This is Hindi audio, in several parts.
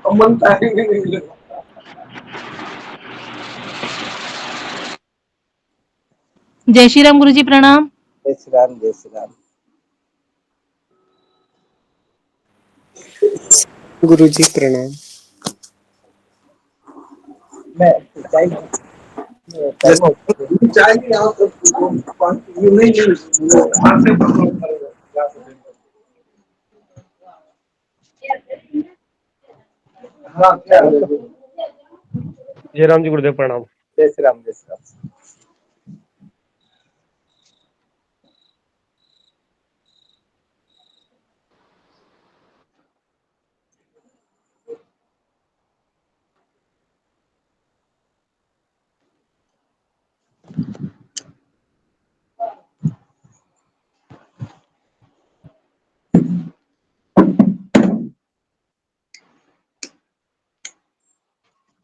जय श्री राम गुरुजी, प्रणाम। जय श्री राम, जय श्री राम। गुरुजी प्रणाम। मैं चाय जय राम जी, गुरुदेव प्रणाम। जय श्री राम, जय श्री राम।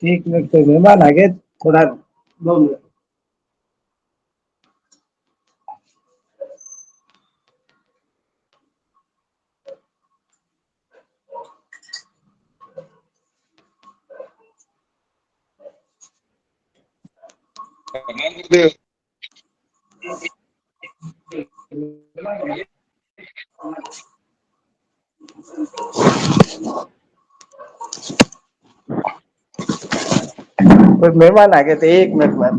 एक मिनट, तो मेहमान आ गए, थोड़ा 2 मिनट। कोई मेहमान आ गए थे, 1 मिनट में।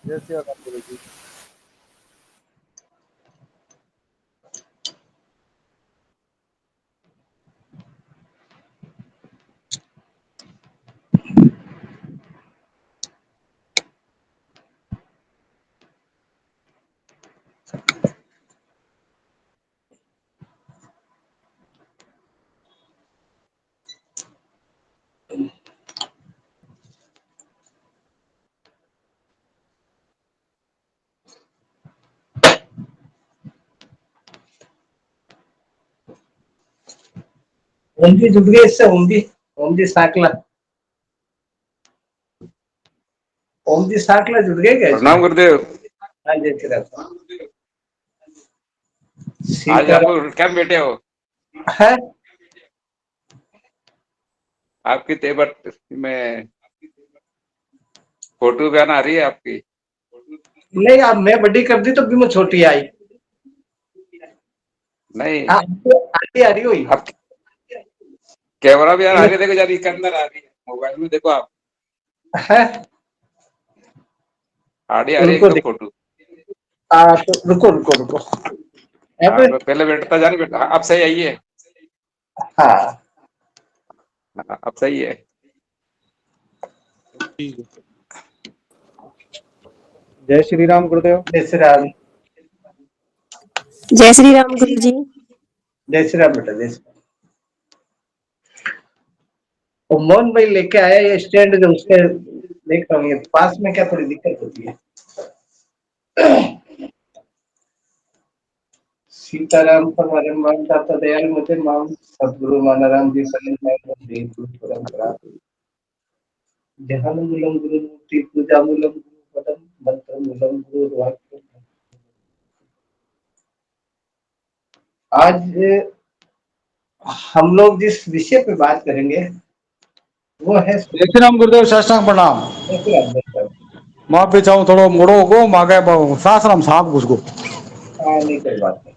जय श्री राम गुरुजी। ओम जी जुड़ गए इससे, ओम जी साकला, ओम जी साकला जुड़ गए क्या? प्रणाम गुरुदेव। हाँ जय श्री राम। आज आप क्या बैठे हो? है आपकी तेवर में फोटो बयान आ रही है आपकी। नहीं, अब मैं बड़ी कर दी तो भी मैं छोटी आई। नहीं, आती आ रही हुई। आप कैमरा बयान आगे देखो, जरा इसके अंदर आ रही है, मोबाइल में देखो आप। है आड़ी आ रही है उनको एकदम देख। फोटो। तो रुको रुको रुको। अब हाँ पहले बैठता जाने बेटा, हाँ, अब सही आई है। हाँ, हाँ, अब सही है। जय श्री राम गुरुदेव। जय श्री राम। जय श्री राम गुरु जी। जय श्री राम बेटा, जय श्री राम। वो मोहन भाई लेके आया ये स्टैंड, जो उसके देख रहा हूँ, ये पास में क्या थोड़ी दिक्कत होती है। सीताराम परम राम दाता दयाल मुझे माम सदगुरु मानाराम जी सलिल देव गुरु परंपरा ध्यान मूलम गुरु मूर्ति पूजा मूलम गुरु पदम मंत्र मूलम गुरु वाक्य। आज हम लोग जिस विषय पे बात करेंगे वो है जय श्री राम गुरुदेव, साष्टांग प्रणाम। हाँ, माफी चाहूँ, थोड़ो मोड़ो होगो मागे सासराम साहब घुस गो। नहीं कोई बात नहीं।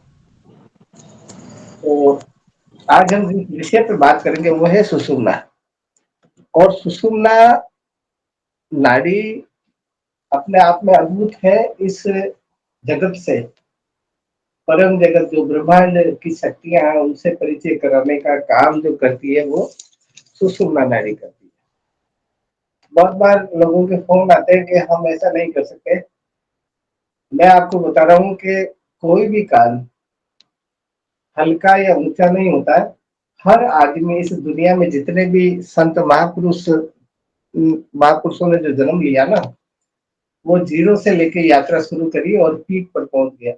तो आज हम जिस विषय पे बात करेंगे वो है सुषुम्ना। और सुषुम्ना नाड़ी अपने आप में अद्भुत है। इस जगत से, परम जगत जो ब्रह्मांड की शक्तियां हैं उनसे परिचय कराने का काम जो करती है वो सुषुम्ना नाड़ी करती है। बहुत बार लोगों के फोन आते हैं कि हम ऐसा नहीं कर सकते। मैं आपको बता रहा हूँ कि कोई भी काम हल्का या ऊंचा नहीं होता है। हर आदमी इस दुनिया में जितने भी संत महापुरुषों ने जो जन्म लिया ना, वो जीरो से लेके यात्रा शुरू करी और पीक पर पहुंच गए।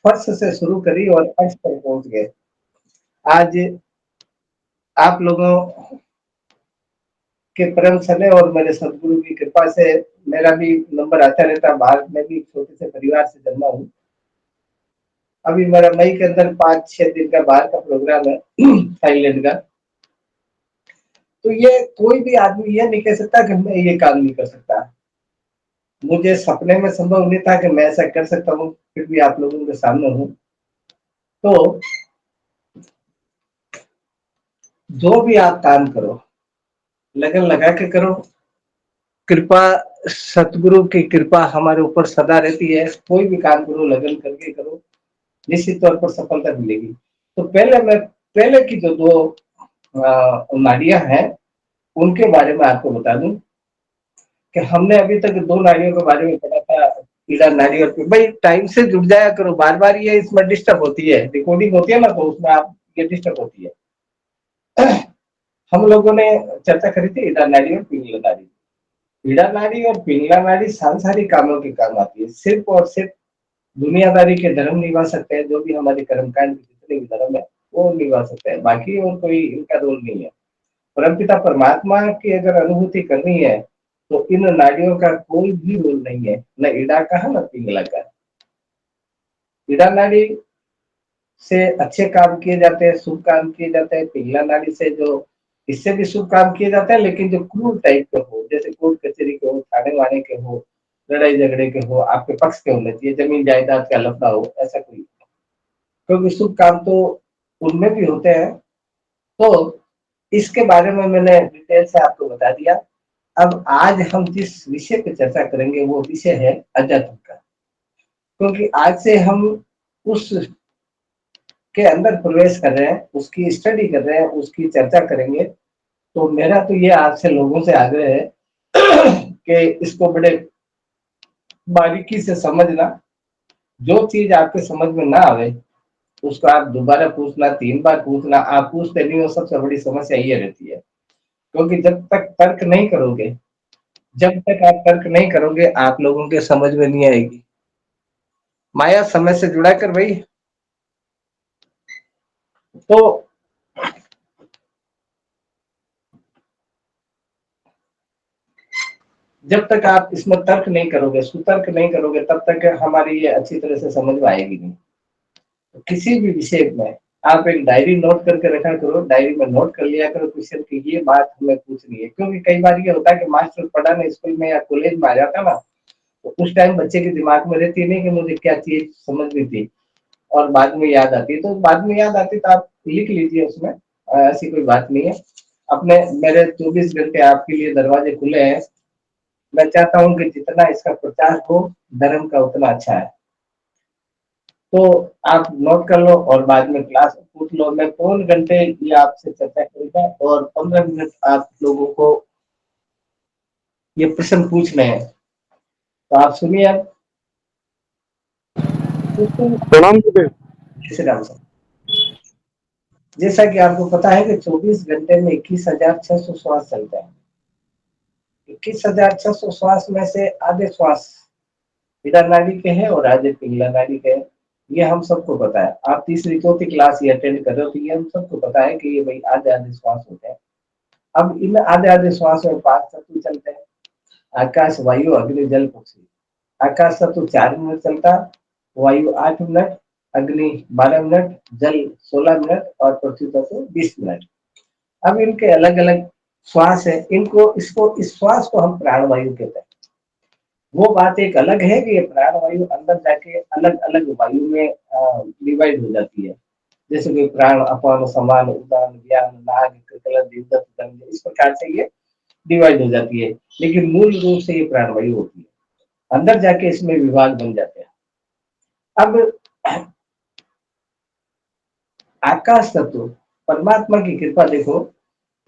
फर्श से शुरू करी और अर्श पर पहुंच गए। आज आप लोगों के परम स्नेह और मेरे सदगुरु की कृपा से मेरा भी नंबर आता रहता है। बाहर में भी छोटे से परिवार से जन्मा हूँ। अभी मेरा मई के अंदर 5-6 दिन का बाहर का प्रोग्राम है थाईलैंड का। तो ये कोई भी आदमी ये नहीं कह सकता कि मैं ये काम नहीं कर सकता। मुझे सपने में संभव नहीं था कि मैं ऐसा कर सकता हूँ, फिर भी आप लोगों के सामने हूँ। तो जो भी आप काम करो लगन लगा के करो। कृपा, सतगुरु की कृपा हमारे ऊपर सदा रहती है। कोई भी काम करो लगन करके करो, निश्चित तौर पर सफलता मिलेगी। तो पहले की जो दो नाड़ियां हैं उनके बारे में आपको बता दूं कि हमने अभी तक 2 नाड़ियों के बारे में पढ़ा था। ईड़ा नाड़ी और भाई टाइम से जुड़ जाया करो, बार बार ये इसमें डिस्टर्ब होती है, रिकॉर्डिंग होती है ना, तो उसमें आप ये डिस्टर्ब होती है। हम लोगों ने चर्चा करी थी ईड़ा नाड़ी और पिंगला नाड़ी। ईड़ा नाड़ी और पिंगला नाड़ी सांसारिक कामों के काम आती है। सिर्फ और सिर्फ दुनियादारी के धर्म निभा सकते हैं। जो भी हमारे कर्मकांड जितने भी धर्म है वो निभा सकते हैं, बाकी और कोई इनका रोल नहीं है। परमपिता परमात्मा की अगर अनुभूति करनी है तो इन नाड़ियों का कोई भी रोल नहीं है, न ईड़ा का न पिंगला का। ईड़ा नाड़ी से अच्छे काम किए जाते हैं, शुभ काम किए जाते हैं। पिंगला नाड़ी से जो इससे भी शुभ काम किए जाते हैं, लेकिन जो क्रूर टाइप के हो, जैसे कोर्ट कचहरी के हो, थाने वाने के हो, लड़ाई झगड़े के हो, आपके पक्ष के होने चाहिए, जमीन जायदाद का लफड़ा हो, ऐसा कोई। क्योंकि शुभ काम तो उनमें भी होते हैं। तो इसके बारे में मैंने डिटेल से आपको बता दिया। अब आज हम जिस विषय पे चर्चा करेंगे वो विषय है अजातक का। क्योंकि आज से हम उस के अंदर प्रवेश कर रहे हैं, उसकी स्टडी कर रहे हैं, उसकी चर्चा करेंगे। तो मेरा तो ये आपसे लोगों से आग्रह है कि इसको बड़े बारीकी से समझना। जो चीज आपके समझ में ना आवे उसको आप दोबारा पूछना, 3 बार पूछना। आप पूछते नहीं हो, सबसे बड़ी समस्या ये रहती है। क्योंकि जब तक आप तर्क नहीं करोगे आप लोगों के समझ में नहीं आएगी। माया समय से जुड़ा कर भाई। तो जब तक आप इसमें तर्क नहीं करोगे, सुतर्क नहीं करोगे, तब तक हमारी ये अच्छी तरह से समझ में आएगी नहीं। तो किसी भी विषय में आप एक डायरी नोट करके रखा करो, डायरी में नोट कर लिया करो क्वेश्चन की ये बात हमें पूछनी है। क्योंकि कई बार ये होता है कि मास्टर पढ़ाने स्कूल में या कॉलेज में आ जाता ना, तो उस टाइम बच्चे के दिमाग में रहती नहीं कि मुझे क्या चीज समझनी थी, और बाद में याद आती है। तो बाद में याद आती तो आप लिख लीजिए उसमें, ऐसी कोई बात नहीं है। अपने मेरे 24 घंटे आपके लिए दरवाजे खुले हैं। मैं चाहता हूं कि जितना इसका प्रचार हो धर्म का उतना अच्छा है। तो आप नोट कर लो और बाद में क्लास पूछ लो। मैं पौन घंटे ये आपसे चर्चा करूंगा और 15 मिनट आप लोगों को ये प्रश्न पूछने हैं। तो आप सुनिए अब। प्रणाम गुरुदेव। जैसे राम साहब, जैसा कि आपको पता है कि 24 घंटे में 21,600 श्वास चलता है। 21,600 श्वास में से आधे श्वास ईडा नाड़ी के हैं और आधे पिंगला नाड़ी के हैं। ये हम सबको पता है। आप तीसरी चौथी क्लास ये अटेंड कर रहे हो तो ये हम सबको पता है कि ये भाई आधे आधे श्वास होते हैं। अब इन आधे आधे श्वास में 5 तत्व चलते हैं, आकाश वायु अग्नि जल पृथ्वी। आकाश तत्व 4 मिनट चलता, वायु 8 मिनट, अग्नि 12 मिनट, जल 16 मिनट और पृथ्वी तत्व 20 मिनट। अब इनके अलग अलग श्वास है। इनको इसको इस श्वास को हम प्राणवायु कहते हैं। वो बात एक अलग है कि ये प्राणवायु अंदर जाके अलग अलग वायु में डिवाइड हो जाती है। जैसे कि प्राण अपान समान उदान व्यान नाग कृकल देवदत्त गंध, इस प्रकार से ये डिवाइड हो जाती है। लेकिन मूल रूप से ये प्राणवायु होती है। अंदर जाके इसमें विभाग बन जाते हैं। अब आकाश तत्व, परमात्मा की कृपा देखो,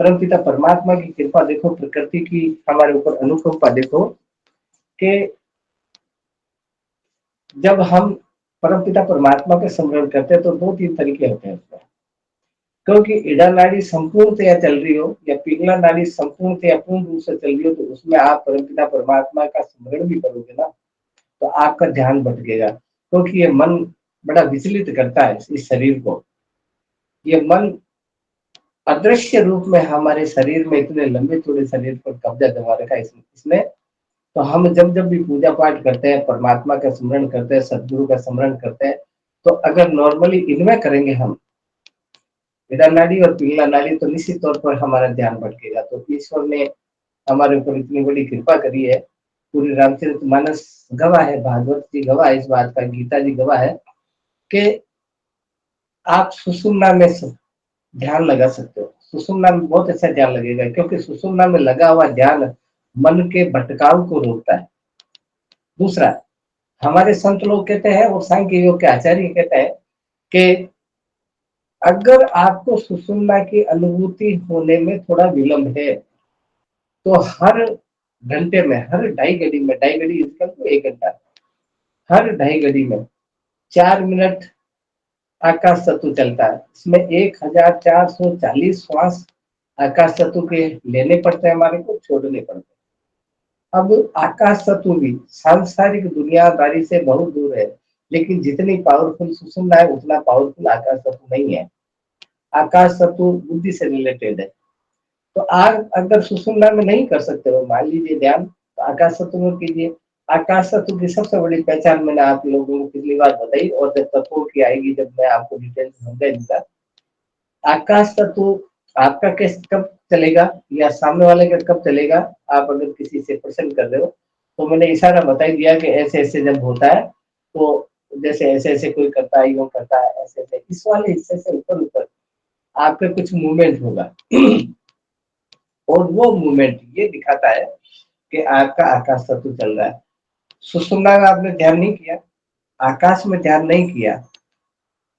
परमपिता परमात्मा की कृपा देखो, प्रकृति की हमारे ऊपर अनुकंपा देखो कि जब हम परमपिता परमात्मा का स्मरण करते हैं तो 2-3 तरीके होते हैं उसमें। क्योंकि ईडा नाड़ी संपूर्णतया चल रही हो या पिंगला नाड़ी संपूर्णतया पूर्ण रूप से चल रही हो तो उसमें आप परमपिता परमात्मा का स्मरण भी करोगे ना तो आपका ध्यान भटकेगा। क्योंकि ये मन बड़ा विचलित करता है इस शरीर को। ये मन अदृश्य रूप में हमारे शरीर में इतने लंबे चौड़े शरीर पर कब्जा जमा रखा है इसने। तो हम जब जब भी पूजा पाठ करते हैं, परमात्मा का स्मरण करते हैं, सदगुरु का स्मरण करते हैं, तो अगर नॉर्मली इनमें करेंगे हम ईडा नाड़ी और पिंगला नाड़ी तो निश्चित तौर पर हमारा ध्यान भटकेगा। तो ईश्वर ने हमारे ऊपर इतनी बड़ी कृपा करी है। पूरी रामचरितमानस गवाह है, भागवत जी गवाह है इस बात का, गीता जी गवाह है कि आप सुषुम्ना में ध्यान लगा सकते हो। सुषुम्ना में बहुत अच्छा ध्यान लगेगा क्योंकि सुषुम्ना में लगा हुआ ध्यान मन के भटकाव को रोकता है। दूसरा, हमारे संत लोग कहते हैं और सांख्य योग के आचार्य कहते हैं कि अगर आपको सुषुम्ना की अनुभूति होने में थोड़ा विलंब है तो हर घंटे में, हर ढाई घड़ी में, ढाई घड़ी इसका तो 1 घंटा, हर ढाई घड़ी में 4 मिनट आकाश तत्व चलता है। इसमें 1440 श्वास आकाश तत्व के लेने पड़ते हैं, हमारे को छोड़ने पड़ते हैं। अब आकाश तत्व भी सांसारिक दुनियादारी से बहुत दूर है, लेकिन जितनी पावरफुल सुषुम्ना है उतना पावरफुल आकाश तत्व नहीं है। आकाश तत्व बुद्धि से रिलेटेड है। तो आप अगर सुषुम्ना में नहीं कर सकते हो, मान लीजिए ध्यान, तो आकाश तत्व में कीजिए। आकाश तत्व की सबसे बड़ी पहचान मैंने आप लोगों को पिछली बार बताई और जब तत्वों की आएगी, जब मैं आपको डिटेल से समझा दूंगा। आकाश तत्व आपका कैसे कब चलेगा या सामने वाले का कब चलेगा, आप अगर किसी से प्रश्न कर रहे हो तो मैंने इशारा बता ही दिया कि ऐसे ऐसे जब होता है तो जैसे ऐसे ऐसे कोई करता है, यूं करता है, ऐसे ऐसे इस वाले हिस्से से ऊपर ऊपर आपका कुछ मूवमेंट होगा। और वो मूवमेंट ये दिखाता है कि आपका आकाश तत्व चल रहा है। सुषुम्ना में आपने ध्यान नहीं किया, आकाश में ध्यान नहीं किया,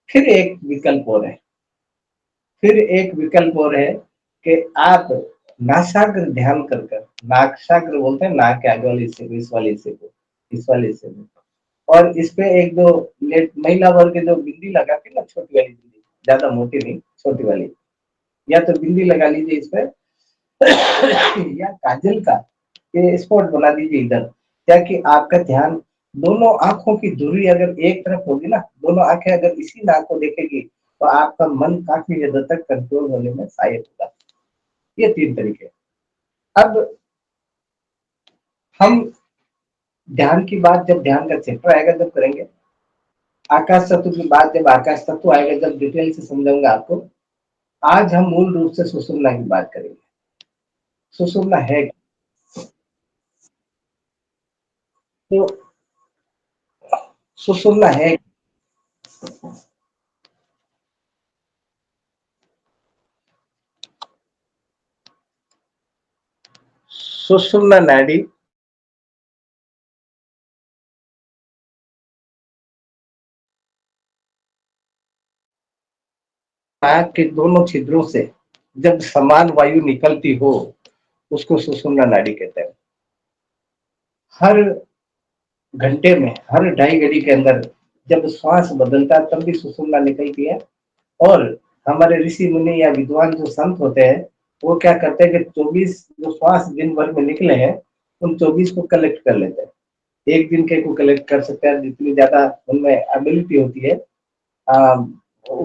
फिर एक विकल्प और है। फिर एक विकल्प और है कि आप नासाग्र ध्यान कर कर, नासाग्र बोलते हैं नाक के आगे वाले हिस्से को, इस वाले हिस्से को, इस वाले हिस्से को, और इस पे एक दो महिला वर्ग के जो बिंदी लगा के ना, छोटी वाली बिंदी, ज्यादा मोटी नहीं, छोटी वाली, या तो बिंदी लगा लीजिए इस पे या काजल का ये स्पॉट बना दीजिए इधर, ताकि आपका ध्यान दोनों आंखों की दूरी अगर एक तरफ होगी ना, दोनों आंखें अगर इसी नाक को देखेगी तो आपका मन काफी हद तक कंट्रोल होने में सहायक होगा। ये 3 तरीके। अब हम ध्यान की बात, जब ध्यान का चैप्टर आएगा जब करेंगे, आकाश तत्व की बात जब आकाश तत्व आएगा जब डिटेल से समझाऊंगा आपको। आज हम मूल रूप से सुषुम्ना की बात करेंगे। सुषुम्ना है तो सुषुम्ना है सुषुम्ना नाड़ी नाक के दोनों छिद्रों से जब समान वायु निकलती हो उसको सुषुम्ना नाड़ी कहते हैं। हर घंटे में, हर 2.5 घड़ी के अंदर जब श्वास बदलता है तब भी सुषुम्ना निकलती है। और हमारे ऋषि मुनि या विद्वान जो संत होते हैं वो क्या करते हैं कि 24 जो श्वास दिन भर में निकले हैं उन 24 को कलेक्ट कर लेते हैं। एक दिन के को कलेक्ट कर सकते हैं, जितनी ज्यादा उनमें एबिलिटी होती है।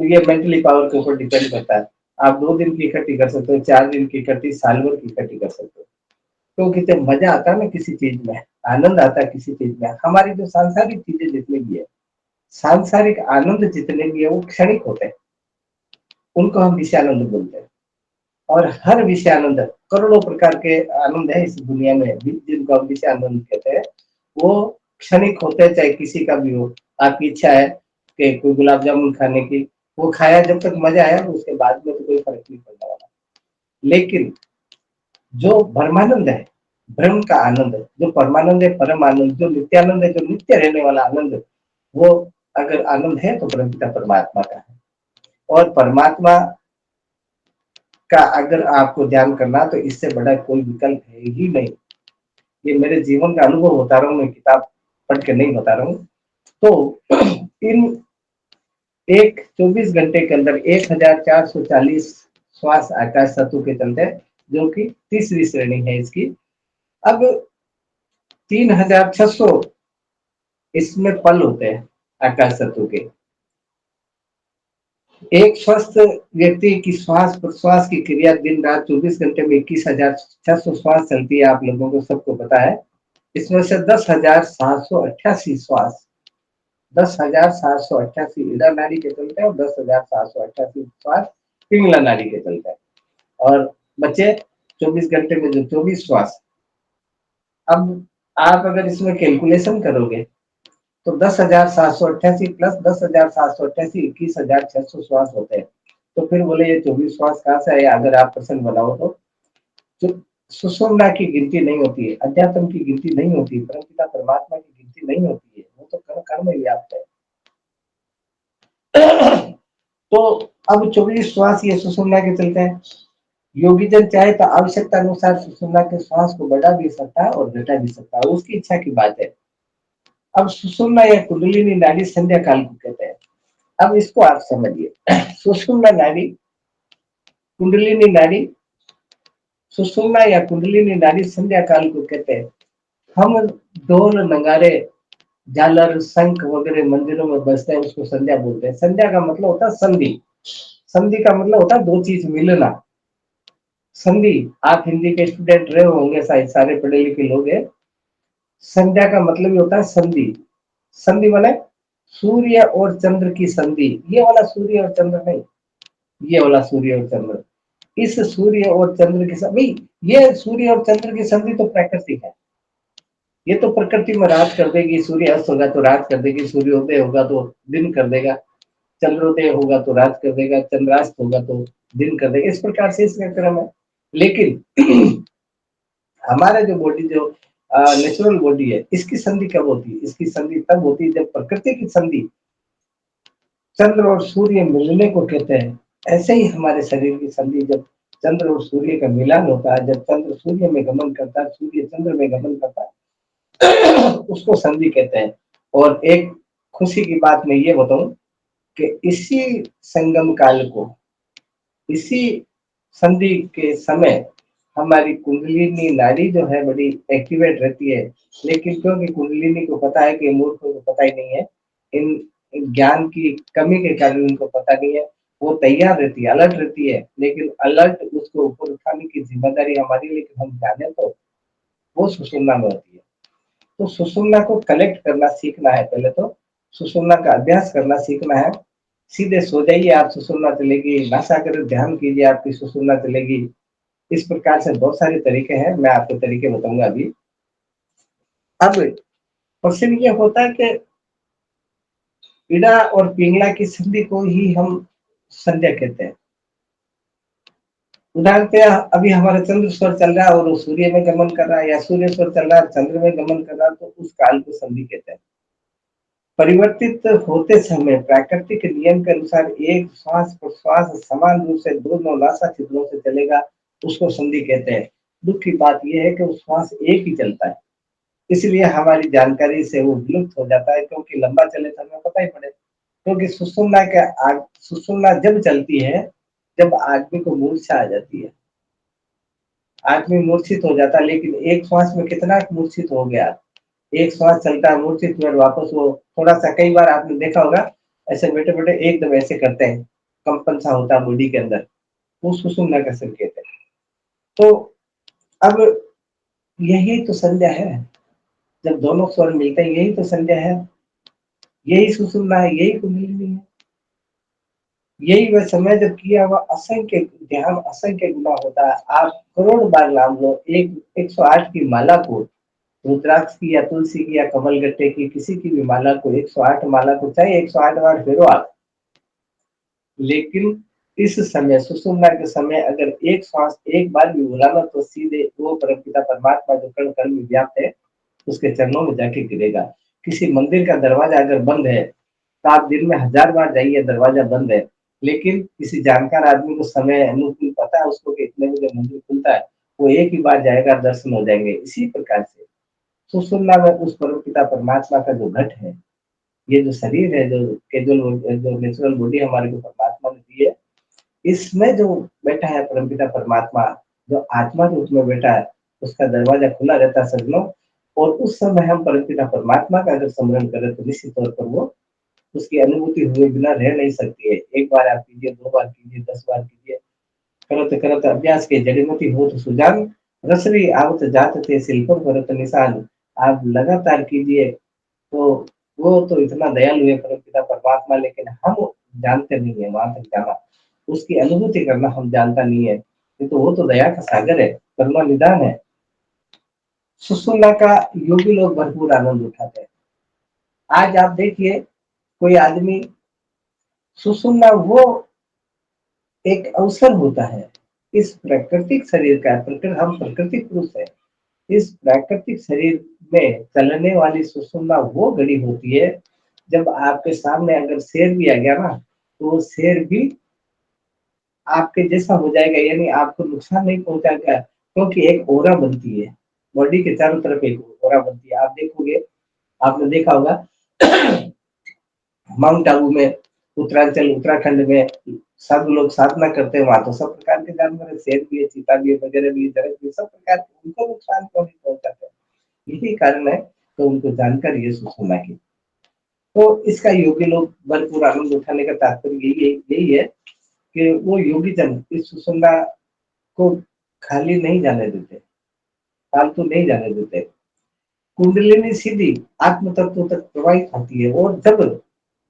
ये मेंटली पावर के ऊपर डिपेंड करता है। आप 2 दिन की इकट्ठी कर सकते हो, 4 दिन की इकट्ठी, साल भर की इकट्ठी कर सकते हो। क्योंकि जब मजा आता है ना किसी चीज में, आनंद आता है किसी चीज में, हमारी जो सांसारिक चीजें जितनी भी है, सांसारिक आनंद जितने भी है वो क्षणिक होते हैं, उनको हम विषयानंद बोलते हैं। और हर विषयानंद, करोड़ों प्रकार के आनंद है इस दुनिया में जिनको हम विषयानंद कहते हैं, वो क्षणिक होते हैं, चाहे किसी का भी हो। आपकी इच्छा है कि कोई गुलाब जामुन खाने की, वो खाया, जब तक मजा आया उसके बाद में तो कोई फर्क नहीं पड़ने वाला। लेकिन जो ब्रह्मानंद है, ब्रह्म का आनंद, जो परमानंद है, परम आनंद, जो नित्यानंद है, जो नित्य रहने वाला आनंद, वो अगर आनंद है तो परमपिता परमात्मा का है। और परमात्मा का अगर आपको ध्यान करना तो इससे बड़ा कोई विकल्प है ही नहीं। ये मेरे जीवन का अनुभव बता रहा हूँ, मैं किताब पढ़ के नहीं बता रहा हूँ। तो इन एक 24 घंटे के अंदर 1440 श्वास आकाश तत्व के चलते हैं, जो कि तीसरी श्रेणी है इसकी। अब 3600 इसमें पल होते हैं आकाश तत्व के। एक स्वस्थ व्यक्ति की श्वास प्रश्वास की क्रिया दिन रात 24 घंटे में 21,600 श्वास चलती है, आप लोगों को सबको पता है। इसमें से 10,788 श्वास, 10,788 ईड़ा नाड़ी के चलते हैं और 10,788 श्वास पिंगला नाड़ी के चलते हैं। और बच्चे 24 घंटे में जो 24 श्वास, अब आप अगर इसमें कैलकुलेशन करोगे तो 10,788 प्लस 10,788 21,600 श्वास होते हैं। तो फिर बोले ये 24 श्वास कहाँ से आए? अगर आप प्रश्न बनाओ तो सुषुम्ना की गिनती नहीं होती है, अध्यात्म की गिनती नहीं होती है, परमपिता परमात्मा की गिनती नहीं होती है, वो तो कण कण में व्याप्त है। तो अब 24 श्वास ये सुषुम्ना के चलते हैं। योगी जन चाहे तो आवश्यकता अनुसार सुषुम्ना के श्वास को बढ़ा भी सकता है और घटा भी सकता है, उसकी इच्छा की बात है। अब सुषुम्ना या कुंडलिनी नाड़ी संध्या काल को कहते हैं। अब इसको आप समझिए, सुषुम्ना नाड़ी, कुंडलिनी नाड़ी, सुषुम्ना या कुंडलिनी नाड़ी संध्या काल को कहते हैं। हम ढोल नगारे झालर शंख वगैरह मंदिरों में बजते हैं, उसको संध्या बोलते हैं। संध्या का मतलब होता है संधि, संधि का मतलब होता है दो चीज मिलना। संधि, आप हिंदी के स्टूडेंट रहे होंगे, शायद सारे पढ़े लिखे लोग हैं। संध्या का मतलब होता है संधि। संधि माने सूर्य और चंद्र की संधि, ये वाला सूर्य और चंद्र नहीं, ये वाला सूर्य और चंद्र। इस सूर्य और चंद्र की संधि, ये सूर्य और चंद्र की संधि तो प्राकृतिक है, ये तो प्रकृति में रात कर देगी। सूर्य अस्त होगा तो रात कर देगी, सूर्योदय होगा तो दिन कर देगा, चंद्रोदय होगा तो रात कर देगा, चंद्रास्त होगा तो दिन कर देगा। इस प्रकार से इसका क्रम है। लेकिन हमारा जो बॉडी, जो नेचुरल बॉडी है, इसकी संधि कब होती है? इसकी संधि तब होती है जब प्रकृति की संधि चंद्र और सूर्य मिलने को कहते हैं। ऐसे ही हमारे शरीर की संधि जब चंद्र और सूर्य का मिलन होता है, जब चंद्र सूर्य में गमन करता है, सूर्य चंद्र में गमन करता है, उसको संधि कहते हैं। और एक खुशी की बात मैं ये बताऊं कि इसी संगम काल को, इसी संधि के समय हमारी कुंडलिनी नाड़ी जो है बड़ी एक्टिवेट रहती है। लेकिन क्योंकि कुंडलिनी को पता है कि मूर्खों को पता ही नहीं है, इन ज्ञान की कमी के कारण उनको पता नहीं है, वो तैयार रहती है, अलर्ट रहती है। लेकिन अलर्ट उसको ऊपर उठाने की जिम्मेदारी हमारी, लेकिन हम जाने तो वो सुषुम्ना में होती है। तो सुषुम्ना को कलेक्ट करना सीखना है, पहले तो सुषुम्ना का अभ्यास करना सीखना है। सीधे सो जाइए, आप सुषुम्ना चलेगी, नासा करें, ध्यान कीजिए, आपकी सुषुम्ना चलेगी। इस प्रकार से बहुत सारे तरीके हैं, मैं आपको तरीके बताऊंगा अभी। अब क्वेश्चन ये होता है कि इड़ा और पिंगला की संधि को ही हम संध्या कहते हैं। उदाहरण पे अभी हमारा चंद्र स्वर चल रहा है और वो सूर्य में गमन कर रहा है, या सूर्य स्वर चल रहा है चंद्र में गमन कर रहा है, तो उस काल को संधि कहते हैं। परिवर्तित होते समय प्राकृतिक नियम के अनुसार एक श्वास प्रश्वास समान रूप से दोनों नासा छिद्रों से चलेगा, उसको संधि कहते हैं। दुख की बात यह है कि वो श्वास एक ही चलता है, इसलिए हमारी जानकारी से वो विलुप्त हो जाता है, क्योंकि लंबा चले तो हमें पता ही पड़े। क्योंकि सुषुम्ना जब चलती है जब आदमी को मूर्छा आ जाती है, आदमी मूर्छित हो जाता है, लेकिन एक श्वास में कितना मूर्छित हो गया। एक श्वास चलता है मूर्छित, फिर वापस वो थोड़ा सा, कई बार आपने देखा होगा ऐसे बैठे बैठे एकदम ऐसे करते हैं, कंपन सा होता है बॉडी के अंदर, वो सुषुम्ना का संकेत है। तो अब यही तो संज्ञा है, जब दोनों स्वर मिलते हैं यही तो संज्ञा है, यही सुषुम्ना है, यही कुंडलिनी है। यही वह समय जब किया हुआ असंख्य ध्यान असंख्य गुना होता है। आप करोड़ बार नाम लो, एक 108 की माला को, रुद्राक्ष की या तुलसी की या कमलगट्टे की किसी की भी माला को, 108 माला को चाहे 108 बार फेरो आप, लेकिन इस समय सुषुम्ना के समय अगर एक श्वास एक बार भी बोला ना, तो सीधे वो परमपिता परमात्मा जो कण कण में व्याप्त है उसके चरणों में जाके गिरेगा। किसी मंदिर का दरवाजा अगर बंद है तो आप दिन में 1000 बार जाइए, दरवाजा बंद है, लेकिन किसी जानकार आदमी को समय अनुकूल पता है उसको कि इतने बजे मंदिर खुलता है, वो एक ही बार जाएगा, दर्शन हो जाएंगे। इसी प्रकार से सुषुम्ना में उस परमपिता परमात्मा का जो घट है, ये जो शरीर है, जो नेचुरल बॉडी हमारे को परमात्मा ने दी है, इसमें जो बैठा है परमपिता परमात्मा, जो आत्मा रूप में बैठा है, उसका दरवाजा खुला रहता है सज्जनों। और उस समय हम परमपिता परमात्मा का अगर स्मरण करें तो निश्चित तौर पर वो उसकी अनुभूति हुए बिना रह नहीं सकती है। एक बार आप कीजिए, 2 बार कीजिए, 10 बार कीजिए, करत करत अभ्यास के जड़ीमती होत सुजान, रसरी आवत जात थे शिल्प भरत निशान। आप लगातार कीजिए तो वो तो इतना दयालु है परमपिता परमात्मा, लेकिन हम जानते नहीं है वहां तक जाना, उसकी अनुभूति करना हम जानता नहीं है। तो वो तो दया का सागर है, करुणा निदान है। सुषुम्ना का योगी लोग भरपूर आनंद उठाते हैं। आज आप देखिए कोई आदमी, सुषुम्ना वो एक अवसर होता है इस प्राकृतिक शरीर का, हम प्राकृतिक पुरुष है, इस प्राकृतिक शरीर में चलने वाली सुषुम्ना वो घड़ी होती है जब आपके सामने अगर शेर भी आ गया ना, तो वो शेर भी आपके जैसा हो जाएगा, यानी आपको नुकसान नहीं पहुंचाएगा, क्योंकि एक ओरा बनती है, बॉडी के चारों तरफ एक ओरा बनती है। आप देखोगे, आपने देखा होगा माउंट आबू में, उत्तराखंड में सब लोग साधना करते हैं, वहां तो सब प्रकार के जानवर है, शेर भी है, चीता भी है, वगैरह भी है, जरक भी है, सब प्रकार के, उनको नुकसान क्यों नहीं पहुंचाते? यही कारण है तो उनको जानकारी है सुषुम्ना की। तो इसका योगी लोग भरपूर आनंद उठाने का तात्पर्य यही है कि वो योगी जन इस सुषुम्ना को खाली नहीं जाने देते, फालतू नहीं जाने देते। कुंडलिनी सीधी आत्म तत्व तक प्रवाहित होती है, और जब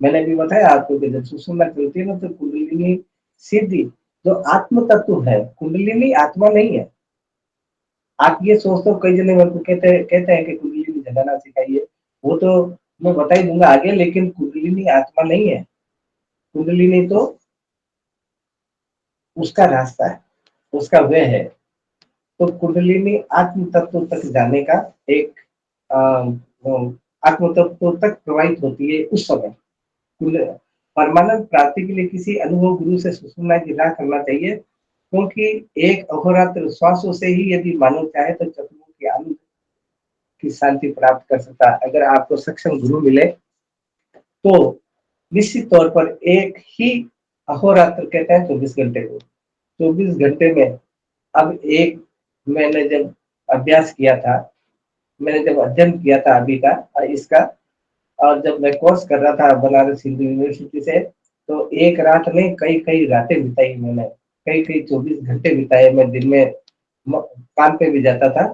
मैंने अभी बताया आपको कि जब सुषुम्ना चलती है ना, तो कुंडलिनी सीधी जो आत्म तत्व है, कुंडलिनी आत्मा नहीं है। आप ये सोचते हो, कई जने मेरे को कहते हैं कि कुंडलिनी जगाना सिखाइए, वो तो मैं बता ही दूंगा आगे, लेकिन कुंडलिनी आत्मा नहीं है। कुंडलिनी तो उसका रास्ता है, उसका वे है। तो कुंडलिनी आत्म तत्व तक जाने का एक आत्म तत्व तक प्रवाहित होती है उस समय। परमानंद प्राप्ति के लिए किसी अनुभव गुरु से सुषुम्ना की राह करना चाहिए, क्योंकि एक अहोरात्र श्वासों से ही यदि मानव चाहे तो चतुर्मुख की आनंद की शांति प्राप्त कर सकता है। अगर आपको सक्षम गुरु मिले तो निश्चित तौर पर एक ही अहोरात्र कहते हैं 24 घंटे को, 24 घंटे में, अब एक मैंने जब अभ्यास किया था, मैंने जब अध्ययन किया था अभी का इसका, और जब मैं कोर्स कर रहा था बनारस हिंदू यूनिवर्सिटी से, तो एक रात में कई कई रातें बिताई मैंने, कई कई 24 घंटे बिताए। मैं दिन में काम पे भी जाता था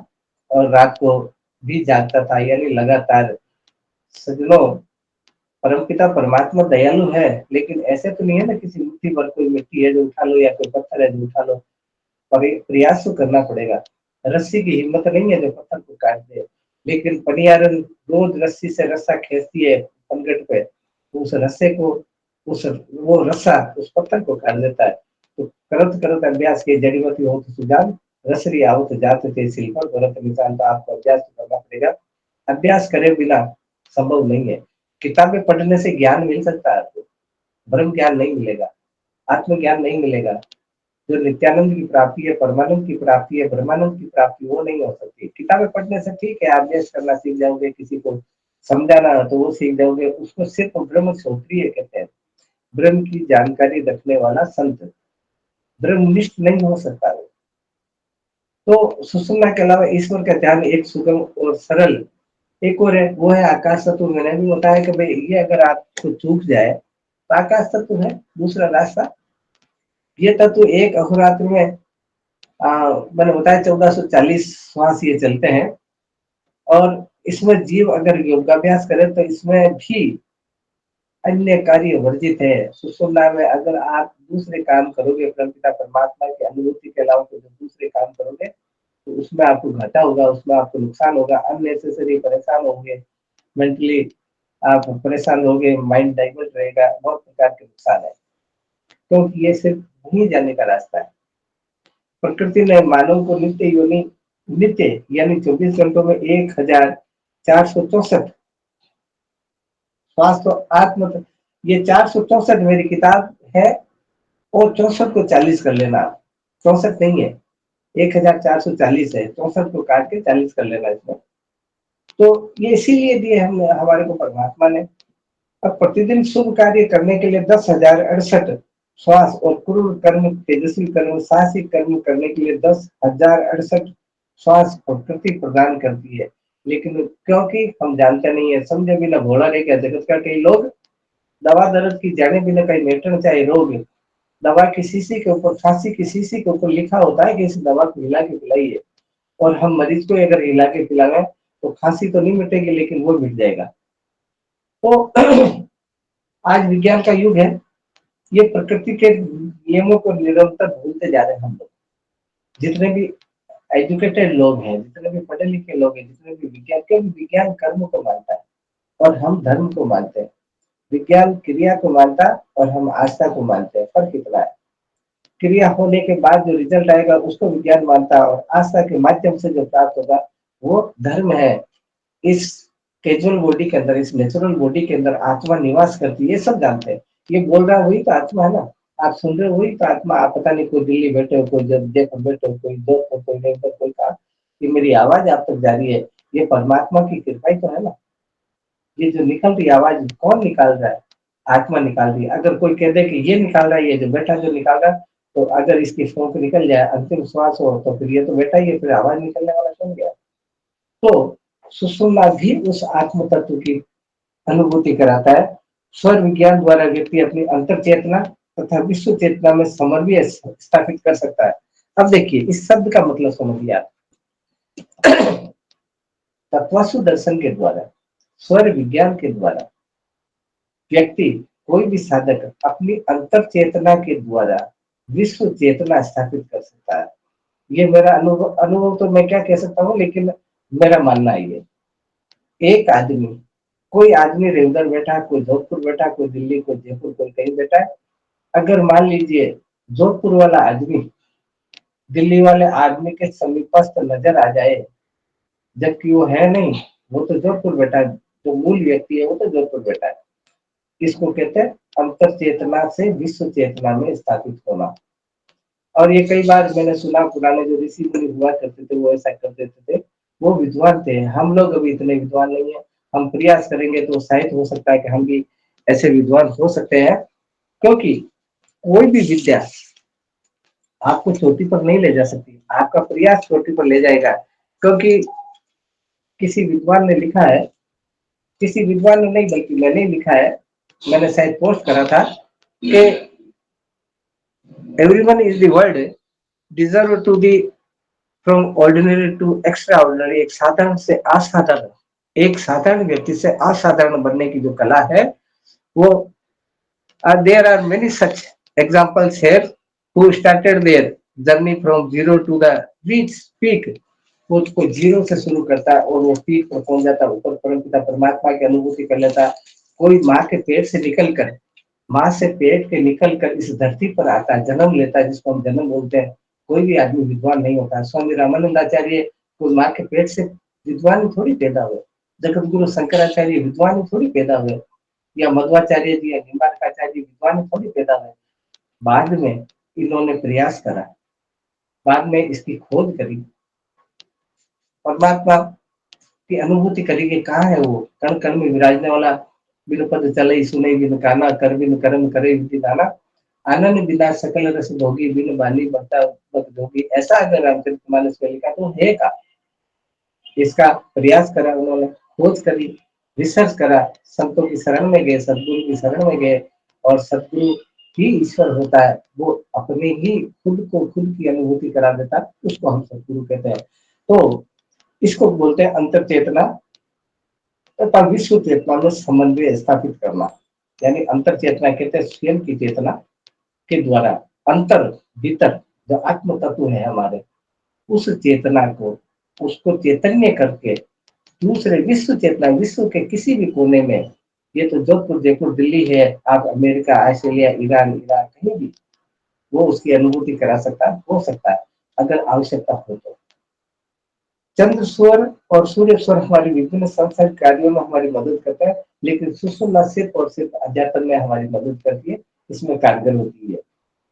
और रात को भी जागता था, यानी लगातार। सजनों, परमपिता परमात्मा दयालु है, लेकिन ऐसे तो नहीं है ना किसी मुट्ठी भर कोई मिट्टी है जो उठा लो या कोई पत्थर है जो उठा लो, प्रयास तो करना पड़ेगा। रस्सी की हिम्मत नहीं है जो पत्थर को काट दे, लेकिन पनियारन रोज रस्सी से रस्सा खींचती है पनघट पे, तो उस रस्से को, उस वो रस्सा उस पत्थर को काट देता है। तो करत करत अभ्यास के जड़ीमती हो तो सुजान, रसरी आओ तो जात थे शिल्पर भरत निशान। तो आपको अभ्यास करना पड़ेगा, अभ्यास करे बिना संभव नहीं है। किताबें पढ़ने से ज्ञान मिल सकता है आपको, ब्रह्म ज्ञान नहीं मिलेगा, आत्मज्ञान नहीं मिलेगा। जो नित्यानंद की प्राप्ति है, परमानंद की प्राप्ति है, ब्रह्मानंद की प्राप्ति, वो नहीं हो सकती। किताबें पढ़ने से ठीक है, अभ्यास करना सीख जाओगे, किसी को समझाना हो तो वो सीख जाओगे, उसको सिर्फ ब्रह्म क्षत्रिय कहते हैं। ब्रह्म की जानकारी रखने वाला संत ब्रह्मनिष्ठ नहीं हो सकता है। तो सुषुम्ना के अलावा ईश्वर का ध्यान एक सुगम और सरल एक और है, वो है आकाश तत्व। मैंने भी बताया कि भाई ये अगर आपको चूक जाए तो आकाश तत्व है दूसरा रास्ता। ये तत्व एक अहोरात्र में मैंने बताया 1440 श्वास ये चलते हैं, और इसमें जीव अगर योगाभ्यास करे तो इसमें भी अन्य कार्य वर्जित है। सुषुम्ना में अगर आप दूसरे काम करोगे, परमपिता परमात्मा की अनुभूति के अलावा जो दूसरे काम करोगे तो उसमें आपको घाटा होगा, उसमें आपको नुकसान होगा, अननेसेसरी परेशान होंगे, मेंटली आप परेशान होगे, माइंड डाइवर्ट रहेगा, बहुत प्रकार के नुकसान है। क्योंकि ये सिर्फ वहीं जाने का रास्ता है। प्रकृति ने मानव को नित्य यानी 24 घंटों में 1464 श्वास तो आत्म, ये 464 मेरी किताब है, और 64 को 40 कर लेना, 64 नहीं है, 1440 है, 64 को काट के 40 कर लेना इसमें। तो ये इसीलिए दिए हम हमारे को परमात्मा ने। अब प्रतिदिन शुभ कार्य करने के लिए 10,068 श्वास और क्रूर कर्म, तेजस्वी कर्म, साहसिक कर्म करने के लिए 10,068 श्वास प्रकृति प्रदान करती है। लेकिन क्योंकि हम जानते नहीं है, समझे बिना भोला रह गया जगत का। कई लोग दवा दर्द की जाने बिना, कहीं मेटना चाहे रोग, दवा की शीशी के ऊपर, खांसी की शीशी के ऊपर लिखा होता है कि इस दवा को हिला के पिलाइए, और हम मरीज को अगर हिला के पिलाएं तो खांसी तो नहीं मिटेगी लेकिन वो मिट जाएगा। तो आज विज्ञान का युग है, ये प्रकृति के नियमों को निरंतर भूलते जा रहे हैं हम लोग। जितने भी एजुकेटेड लोग हैं, जितने भी पढ़े लिखे लोग हैं, जितने भी विज्ञान, क्योंकि विज्ञान कर्म को मानता है और हम धर्म को मानते हैं। विज्ञान क्रिया को मानता है और हम आस्था को मानते हैं। फर्क इतना है, क्रिया होने के बाद जो रिजल्ट आएगा उसको विज्ञान मानता है, और आस्था के माध्यम से जो प्राप्त होगा वो धर्म है। इस कैजुअल बॉडी के अंदर, इस नेचुरल बॉडी के अंदर आत्मा निवास करती है, ये सब जानते हैं। ये बोल रहा है वही तो आत्मा है ना, आप सुन रहे हो वही तो आत्मा। आप पता नहीं कोई दिल्ली बैठे हो, कोई जयपुर बैठे हो, कोई जोधपुर, कोई जयपुर, कोई कहा, ये मेरी आवाज आप तक जा रही है, ये परमात्मा की कृपा ही तो है ना। ये जो निकल रही आवाज कौन निकाल रहा है? आत्मा निकाल रही है। अगर कोई कह दे कि ये निकाल रहा है, ये जो बैठा जो निकाल रहा है, तो अगर इसकी फूंक निकल जाए, अंतिम श्वास हो, तो फिर ये तो बैठा ही है, फिर आवाज निकलने वाला कौन गया? तो सुषुम्ना भी उस आत्म तत्व की अनुभूति कराता है। स्वर विज्ञान द्वारा व्यक्ति अपनी अंतर चेतना तथा विश्व चेतना में समन्वय स्थापित कर सकता है। अब देखिए इस शब्द का मतलब समझिए आप। तत्वासु दर्शन के द्वारा, स्वर विज्ञान के द्वारा व्यक्ति, कोई भी साधक अपनी अंतर चेतना के द्वारा विश्व चेतना स्थापित कर सकता है। ये मेरा अनुभव तो मैं क्या कह सकता हूँ, लेकिन मेरा मानना है ये। एक आदमी, कोई आदमी रेवदर बैठा, कोई जोधपुर बैठा, कोई दिल्ली, कोई जयपुर, कोई कहीं बैठा है। अगर मान लीजिए जोधपुर वाला आदमी दिल्ली वाले आदमी के समीपस्थ नजर आ जाए, जबकि वो है नहीं, वो तो जोधपुर बैठा है, जो मूल व्यक्ति है वो तो जोधपुर बैठा है। इसको कहते हैं अंतर चेतना से विश्व चेतना में स्थापित होना। और ये कई बार मैंने सुना, पुराने जो ऋषि मुनि हुआ करते थे वो ऐसा कर देते थे, वो विद्वान थे। हम लोग अभी इतने विद्वान नहीं है, हम प्रयास करेंगे तो शायद हो सकता है कि हम भी ऐसे विद्वान हो सकते हैं। क्योंकि कोई भी विद्या आपको चोटी पर नहीं ले जा सकती, आपका प्रयास चोटी पर ले जाएगा। क्योंकि किसी विद्वान ने लिखा है, किसी विद्वान ने नहीं बल्कि मैंने लिखा है, मैंने शायद पोस्ट करा था कि everyone is the world deserve to be from ordinary to extraordinary। एक साधारण से असाधारण, एक साधारण व्यक्ति से असाधारण बनने की जो कला है वो, there are many such examples here who started their journey from zero to the peak। वो कोई जीरो से शुरू करता है और वो पीक पर पहुंच जाता है, ऊपर परमपिता परमात्मा की अनुभूति कर लेता है। कोई माँ के पेट से निकलकर, माँ से पेट के निकलकर इस धरती पर आता है, जन्म लेता है, जिसको हम जन्म बोलते हैं। कोई भी आदमी विद्वान नहीं होता है। स्वामी रामानंदाचार्य कोई माँ के पेट से विद्वान थोड़ी पैदा हुए, जगत गुरु शंकराचार्य विद्वान थोड़ी पैदा हुए, या मध्वाचार्य जी या निम्बार्काचार्य जी विद्वान थोड़ी पैदा हुए। बाद में इन्होंने प्रयास करा, बाद में इसकी खोज करी, परमात्मा की अनुभूति करी कि कहाँ है वो कण कण में विराजने वाला। बिन पद चले सुने बिन काना, कर बिन कर्म करे विधि दाना, आनंद बिना सकल रस भोगी, बिन बानी बता बत जोगी। ऐसा अगर रामचरितमानस में लिखा तो है का, इसका प्रयास करा उन्होंने, खोज करी, रिसर्च करा, संतों की शरण में गए, सदगुरु की शरण में गए, और सदगुरु ही ईश्वर होता है, वो अपने ही खुद को खुद की अनुभूति करा देता, उसको हम सदगुरु कहते हैं। तो इसको बोलते हैं अंतर चेतना तथा विश्व चेतना में समन्वय स्थापित करना। यानी अंतर चेतना कहते हैं स्वयं की चेतना के द्वारा अंतर भीतर जो आत्म तत्व है हमारे, उस चेतना को, उसको चैतन्य करके दूसरे विश्व चेतना, विश्व के किसी भी कोने में, ये तो जोधपुर जयपुर दिल्ली है, आप अमेरिका ऑस्ट्रेलिया ईरान इराक कहीं भी, वो उसकी अनुभूति करा सकता हो सकता है अगर आवश्यकता हो तो। चंद्र स्वर और सूर्य स्वर हमारी विभिन्न सांसारिक कार्यों में हमारी मदद करता है, लेकिन सुषुम्ना सिर्फ और सिर्फ अध्यात्म में हमारी मदद करती है, इसमें कारगर होती है।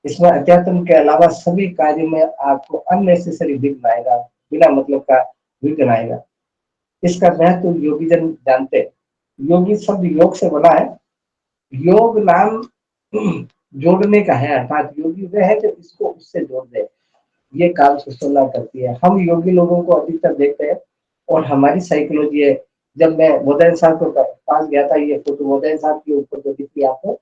इसमें अध्यात्म के अलावा सभी कार्यों में आपको अननेसेसरी विघ्न आएगा, बिना मतलब का विघ्न आएगा। इसका महत्व योगी जन जानते हैं। योगी शब्द योग से बना है, योग नाम जोड़ने का है, अर्थात योगी वह है जो इसको उससे जोड़ दे, ये काम सुषुम्ना करती है। हम योगी लोगों को अधिकतर देखते हैं, और हमारी साइकोलॉजी है। जब मैं उदयन साहब के पास गया था, ये फोटो उदयन साहब के ऊपर जो दिखती है आपको,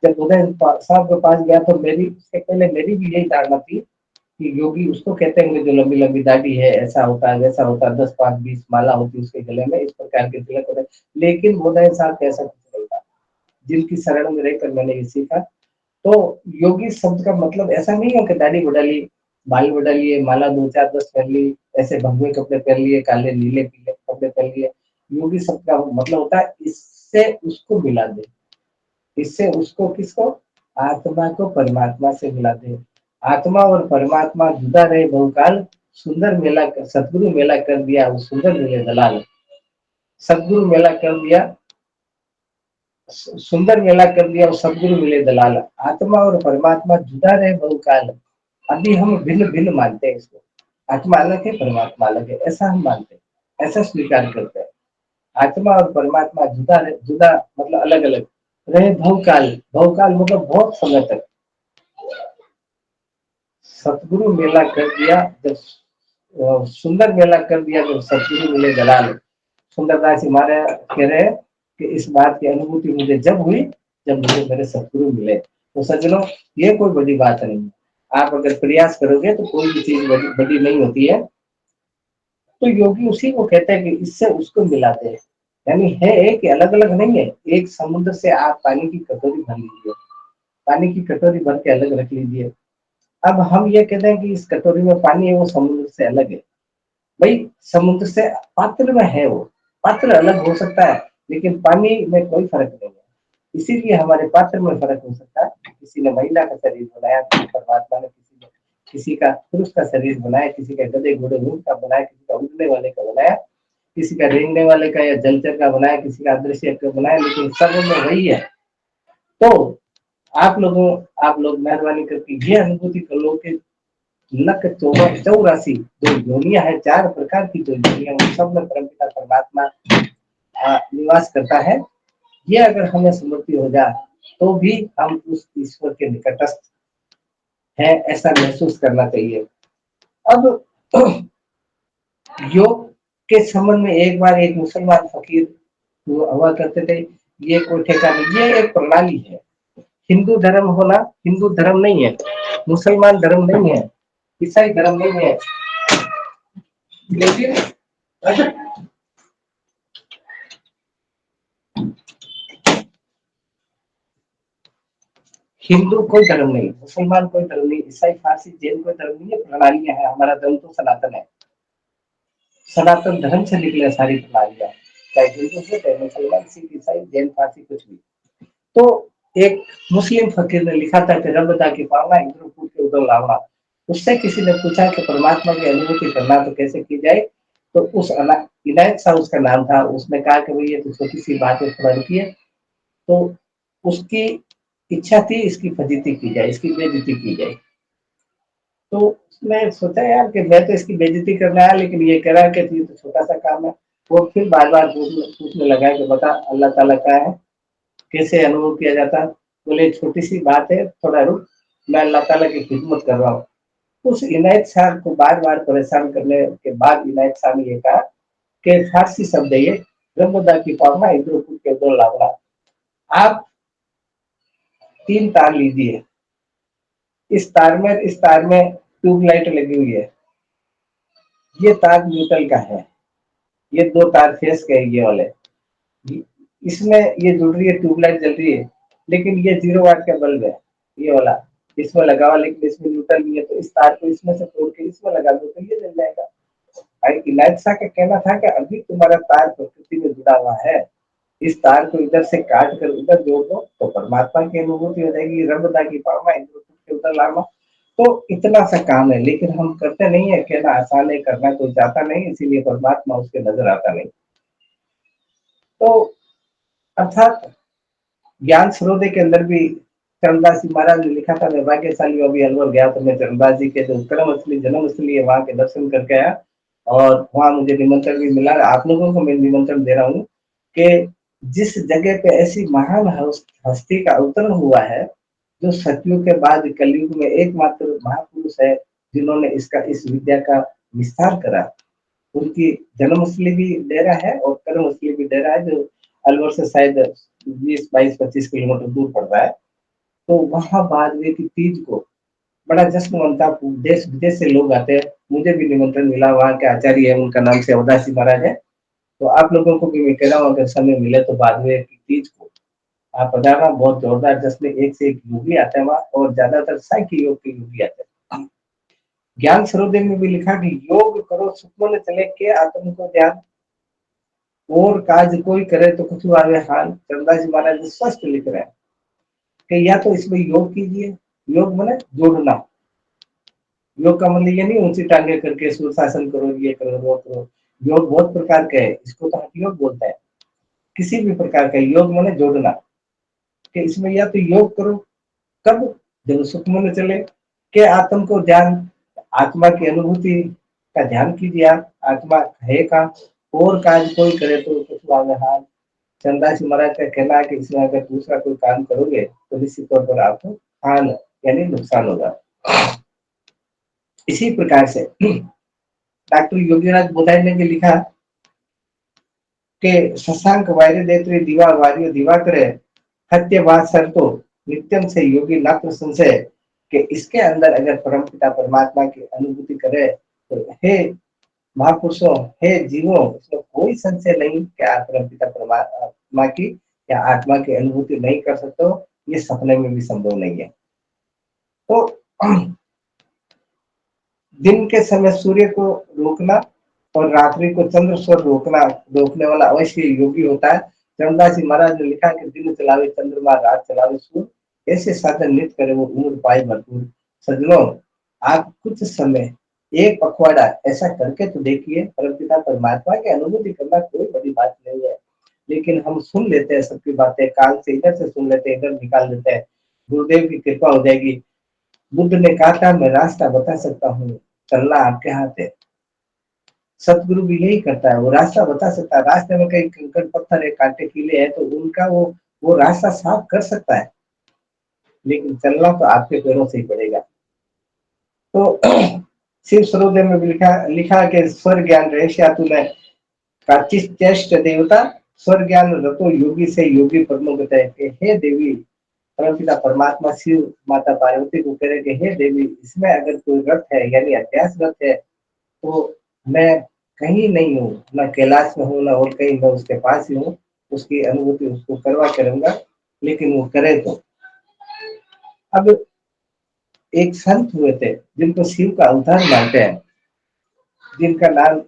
जब उदयन साहब के पास गया तो मेरी उससे पहले मेरी भी यही धारणा थी कि योगी उसको कहते हैं जो लंबी लंबी दाढ़ी है, ऐसा होता है वैसा होता है, 10 5 20 माला होती है उसके गले में, इस प्रकार के तिलक होते हैं। लेकिन उदयन साहब कैसा कुछ नहीं था, जिनकी शरण में रहकर मैंने ये सीखा। तो योगी शब्द का मतलब ऐसा नहीं है कि दाढ़ी बढ़ा ली, बाल बढ़ा लिए, माला 2 4 10 पहन ली, ऐसे भगवे कपड़े पहन लिए, काले नीले पीले कपड़े पहन लिए। योगी शब्द का मतलब होता है इससे उसको मिला दे, इससे उसको, किसको, आत्मा को परमात्मा से मिला दे। आत्मा और परमात्मा जुदा रहे बहुकाल, सुंदर मेला सतगुरु मेला कर दिया उस सुंदर मिले दलाल। सतगुरु मेला कर दिया, सुंदर मेला कर दिया और सदगुरु मिले दलाल। आत्मा और परमात्मा जुदा रहे बहुकाल, अभी हम भिन्न भिन्न मानते हैं इसको, आत्मा अलग है परमात्मा अलग है, ऐसा हम मानते हैं, ऐसा स्वीकार करते हैं। आत्मा और परमात्मा जुदा जुदा मतलब अलग अलग रहे बहुकाल, बहुकाल मतलब बहुत समय तक। सतगुरु मेला कर दिया जब, सुंदर मेला कर दिया जब सतगुरु मिले दलाल। सुंदरदास जी महाराज कह रहे हैं कि इस बात की अनुभूति मुझे जब हुई जब मुझे मेरे सतगुरु मिले। तो सज्जनों, ये कोई बड़ी बात नहीं है, आप अगर प्रयास करोगे तो कोई भी चीज बड़ी नहीं होती है। तो योगी उसी को कहते हैं कि इससे उसको मिलाते हैं, यानी है कि अलग अलग नहीं है। एक समुद्र से आप पानी की कटोरी भर लीजिए, पानी की कटोरी भर के अलग रख लीजिए। अब हम ये कहते हैं कि इस कटोरी में पानी है, वो समुद्र से अलग है। भाई समुद्र से पात्र में है, वो पात्र अलग हो सकता है, लेकिन पानी में कोई फर्क नहीं है। इसीलिए हमारे पात्र में फर्क हो सकता है। किसी ने महिला का शरीर बनाया, परमात्मा ने किसी का पुरुष का शरीर बनाया, किसी का गधे घोड़े ऊंट का बनाया, किसी का उड़ने वाले का बनाया, किसी का रेंगने वाले का या जलचर का बनाया, किसी का अदृश्य का बनाया, लेकिन सब में वही है। तो आप लोग मेहरबानी करके ये अनुभूति कर लो कि लक 84 जो योनियां है, 4 प्रकार की जो योनियां, उन सब में परमपिता परमात्मा निवास करता है। ये अगर हमें स्मृति हो जाए तो भी हम उस ईश्वर के निकटस्थ हैं, ऐसा महसूस करना चाहिए। अब योग के संबंध में एक बार एक मुसलमान फकीर हुआ करते थे, ये कोई ठेका नहीं, ये एक प्रणाली है। हिंदू धर्म होना हिंदू धर्म नहीं है, मुसलमान धर्म नहीं है, ईसाई धर्म नहीं है, लेकिन हिंदू कोई धर्म नहीं, मुसलमान कोई धर्म नहीं, ईसाई फारसी जैन कोई धर्म नहीं है, प्रणालियां है। हमारा धर्म तो सनातन है, सनातन धर्म से निकले सारी प्रणालियां, चाहे हिंदू हो चाहे मुसलमान सिख ईसाई जैन फारसी कुछ भी। तो एक मुस्लिम फकीर ने लिखा था कि रब दा की पावना इधर फूट के उधर लावना। उससे किसी ने पूछा कि परमात्मा की अनुभूति करना तो कैसे की जाए, तो उस इनायत शाह उसका नाम था, उसने कहा कि भाई ये तो छोटी सी बात है, थोड़ा रुकिए, तो उसकी इच्छा थी इसकी फजीती की जाए, इसकी बेइज्जती की जाए। तो मैं सोचा यार कि मैं तो इसकी बेइज्जती करने आया, लेकिन ये कह रहा है कि ये तो छोटा-सा काम है। वो फिर बार-बार पूछने पूछने लगा कि बता अल्लाह ताला क्या है? कैसे अनुभव किया जाता है? बोले छोटी-सी बात है, थोड़ा रुक, मैं अल्लाह ताला की खिदमत कर रहा हूँ। उस इनायत शाह को बार-बार परेशान करने के बाद इनायत शाह ने ये कहा कि फारसी शब्द है ये, ब्रह्मदा की पावना इधर के उधर लावना। आप 3 तार लीजिए, इस तार में ट्यूबलाइट लगी हुई है, ये तार न्यूट्रल का है, ये 2 तार फेस के हैं ये वाले। इसमें ये जुड़ रही है, ट्यूबलाइट जल रही है, लेकिन ये 0 वाट का बल्ब है, ये वाला, इसमें लगा हुआ, लेकिन इसमें न्यूट्रल नहीं है, तो इस तार को इसमें से तोड़ के इसमें लगा दो तो ये जल जाएगा। भाई इलायत शाह का कहना था कि अभी तुम्हारा तार प्रकृति में जुड़ा हुआ है, इस तार को इधर से काट कर उधर जोड़ दो तो परमात्मा की अनुभूति हो जाएगी, रबदा की पावना इधर के उधर लाना। तो इतना सा काम है, लेकिन हम करते नहीं है, कहना आसान है, करना कोई चाहता नहीं, इसीलिए परमात्मा उसके नजर आता नहीं। तो अर्थात ज्ञान सरोदे के अंदर भी चरणदास जी महाराज ने लिखा था, मैं भाग्यशाली हूँ, अभी अलवर गया तो मैं चरणदास जी के जो कर्म असली जन्म स्थली है वहां के दर्शन करके आया, और वहां मुझे निमंत्रण भी मिला। आप लोगों को मैं निमंत्रण दे रहा हूँ कि जिस जगह पे ऐसी महान हस्ती का अवतरण हुआ है, जो सतयुग के बाद कलयुग में एकमात्र महापुरुष है जिन्होंने इसका इस विद्या का विस्तार करा, उनकी जन्मस्थली भी डेरा है और कर्मस्थली भी डेरा है, जो अलवर से शायद 20, 22, 25 किलोमीटर दूर पड़ रहा है। तो वहां बारहवीं की तीज को बड़ा जश्न मनता, देश विदेश से लोग आते हैं। मुझे भी निमंत्रण मिला, वहाँ के आचार्य है, उनका नाम से अवदासी महाराज है। तो आप लोगों को भी मैं कह रहा हूँ, अगर समय मिले तो बारहवीं की तीज को आप पधारना, बहुत जोरदार जश्न, एक से एक योगी आते हैं वहाँ, और ज्यादातर सांख्य योग के योगी आते हैं। ज्ञान सरोदे में भी लिखा कि योग करो सुख मन चले के आत्म को ध्यान, और काज कोई करे तो कुछ आवे हाल। चंदा जी महाराज स्पष्ट लिख रहे हैं कि या तो इसमें योग कीजिए, योग माने जोड़ना, योग का मतलब ये नहीं ऊंची टांगे करके शीर्षासन करो, ये करो वो करो। योग बहुत प्रकार का है, इसको तो हठ योग बोलता है। किसी भी प्रकार का योग माने जोड़ना, कि इसमें या तो योग करो, कब, जब सुख मन चले, के आत्म को ध्यान, आत्मा की अनुभूति का ध्यान कीजिए आप, आत्मा है का, और काज कोई करे तो कुछ आगे हाल। चंदास महाराज का कहना है कि इसमें अगर दूसरा कोई काम करोगे तो निश्चित तौर पर आपको हानि यानी नुकसान होगा। इसी प्रकार से डॉक्टर योगीराज बोधाई ने भी लिखा कि शशांक वायरे देत्री दीवा वार्यो दीवा करे, हत्यवाद सर तो नित्यम से योगी नात्र संशय, कि इसके अंदर अगर परमपिता परमात्मा की अनुभूति करे तो हे महापुरुषों, हे जीवों, इसमें कोई संशय नहीं कि आप परमपिता परमात्मा की या आत्मा की अनुभूति नहीं कर सकते हो, ये सपने में भी संभव नहीं है। तो दिन के समय सूर्य को रोकना और रात्रि को चंद्र स्वर रोकने वाला अवश्य योगी होता है। चंद्रदास जी महाराज ने लिखा कि दिन चलावे चंद्रमा, रात चलावे सूर्य, ऐसे साधन नित्य करे वो उम्र पाए भरपूर। सज्जनों, आप कुछ समय, एक पखवाड़ा ऐसा करके तो देखिए, परमपिता परमात्मा की अनुभूति करना कोई बड़ी बात नहीं है। लेकिन हम सुन लेते हैं सबकी बातें, कान से इधर से सुन लेते हैं, इधर निकाल देते हैं, गुरुदेव की कृपा हो जाएगी। बुद्ध ने कहा था मैं रास्ता बता सकता हूँ, चलना आपके हाथ है। सतगुरु भी यही करता है, वो रास्ता बता सकता है। रास्ते में कई कंकड़ पत्थर है, कांटे कीले हैं, तो उनका वो रास्ता साफ कर सकता है, लेकिन चलना तो आपके पैरों से ही पड़ेगा। तो शिव सरोदे में भी लिखा कि स्वर ज्ञान रहस्या तूने काचिश्चेष्ट देवता, स्वर ज्ञान रतो योगी से योगी परमगत है। कि हे देवी, परमपिता परमात्मा शिव माता पार्वती को कह रहे कि हे देवी, इसमें अगर कोई रथ है यानी अभ्यास रथ है, तो मैं कहीं नहीं हूँ, ना कैलाश में हूँ, ना और कहीं, मैं उसके पास ही हूँ, उसकी अनुभूति उसको करवा करूंगा, लेकिन वो करे तो। अब एक संत हुए थे जिनको शिव का अवतार मानते हैं, जिनका नाम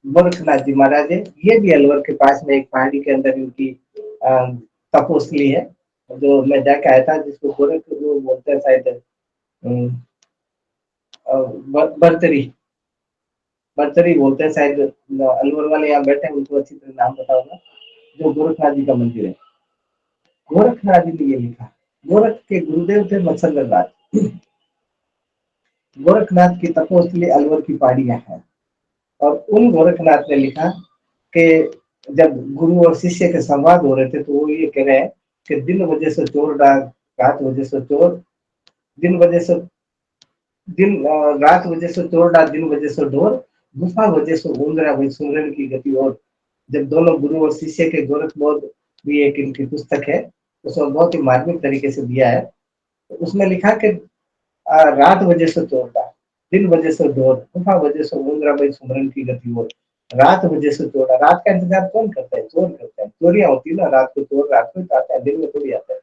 गोरखनाथ जी महाराज है। ये भी अलवर के पास में एक पहाड़ी के अंदर इनकी तपोस्थली है, जो मैं जाके आया था, जिसको गोरख वो बोलते हैं शायद बर्तरी, बर्तरी बोलते हैं शायद। अलवर वाले यहाँ बैठे हैं, उनको अच्छी तरह नाम पता होगा, जो गोरखनाथ जी का मंदिर है। गोरखनाथ जी ने ये लिखा। गोरख के गुरुदेव थे मत्स्येंद्रनाथ। गोरखनाथ की तपोस्थली अलवर की पहाड़ियां हैं और उन गोरखनाथ ने लिखा कि जब गुरु और शिष्य के संवाद हो रहे थे तो वो ये कह रहे हैं कि दिन बजे से चोर डाक, रात बजे से चोर, दिन बजे से रात बजे से चोर डाक, दिन बजे से ढोर, गुफा बजे से ऊंदरा भाई सुमरन की गति। और जब दोनों गुरु और शिष्य के गोरख बोध भी एक इनकी पुस्तक है, उसमें बहुत ही मार्मिक तरीके से दिया है। तो उसमें लिखा कि रात बजे से चोर डाक, दिन बजे से ढोर, गुफा बजे से ऊंदरा भाई सुमरन की गति। और रात बजे से चोर, रात का इंतजार कौन करता है? चोर करता है। चोरियां होती है ना, रात को चोर रात को आता है, दिन में थोड़ी आता है।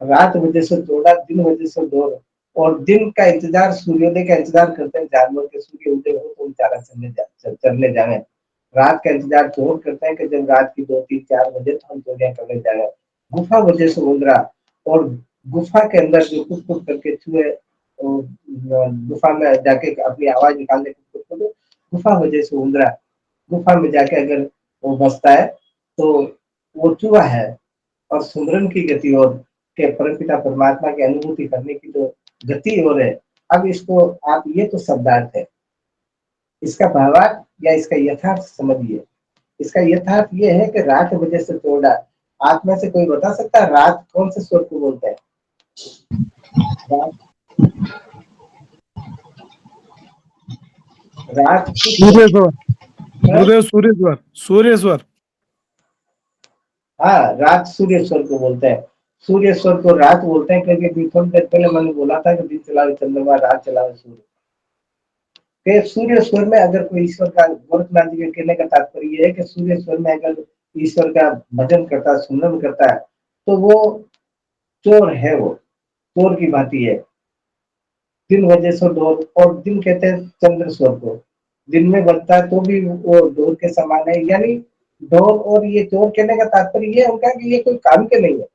रात बजे से चौड़ा, दिन बजे से दौड़। और दिन का इंतजार, सूर्योदय का इंतजार करते हैं जानवर के, सूर्य उदय हो तो चारा चरने जाए। रात का इंतजार चोर करते हैं कि जब रात की 2, 3, 4 बजे तो हम चोरियां करने जाए। गुफा वजह से उंदरा, और गुफा के अंदर जो कुछ कुछ करके चूहे गुफा में जाके अपनी आवाज निकालने की कोशिश करते, गुफा वजह से उंदरा। गुफा में जाके अगर वो बसता है तो वो चूहा है। और सुमरन की गति और के परमपिता परमात्मा की अनुभूति करने की जो गति और है। अब इसको आप, ये तो शब्दार्थ है, इसका भावार्थ या इसका यथार्थ समझिए। इसका यथार्थ ये है कि रात बजे से चौड़ा। आप में से कोई बता सकता है रात कौन से स्वर को बोलते हैं? रात, रात किस स्वर सूर्य स्वर। है? गुरुदेव सूर्य स्वर। सूर्य स्वर। हाँ, रात सूर्य स्वर को बोलते हैं। सूर्य स्वर को रात बोलते हैं क्योंकि अभी थोड़ी देर पहले मैंने बोला था कि दिन चलावे चंद्रमा, रात चलावे सूर्य। कि सूर्य स्वर में अगर कोई ईश्वर का, गोरखनाथ जी के कहने का तात्पर्य ये है कि सूर्य स्वर में अगर ईश्वर का भजन करता है, सुमरन करता है, तो वो चोर है, वो चोर की भांति है। दिन वजह से डोर, और दिन कहते हैं चंद्र स्वर को। दिन में बजता है तो भी वो डोर के समान है। यानी डोर और ये चोर कहने का तात्पर्य ये उनका कि ये कोई काम के नहीं है,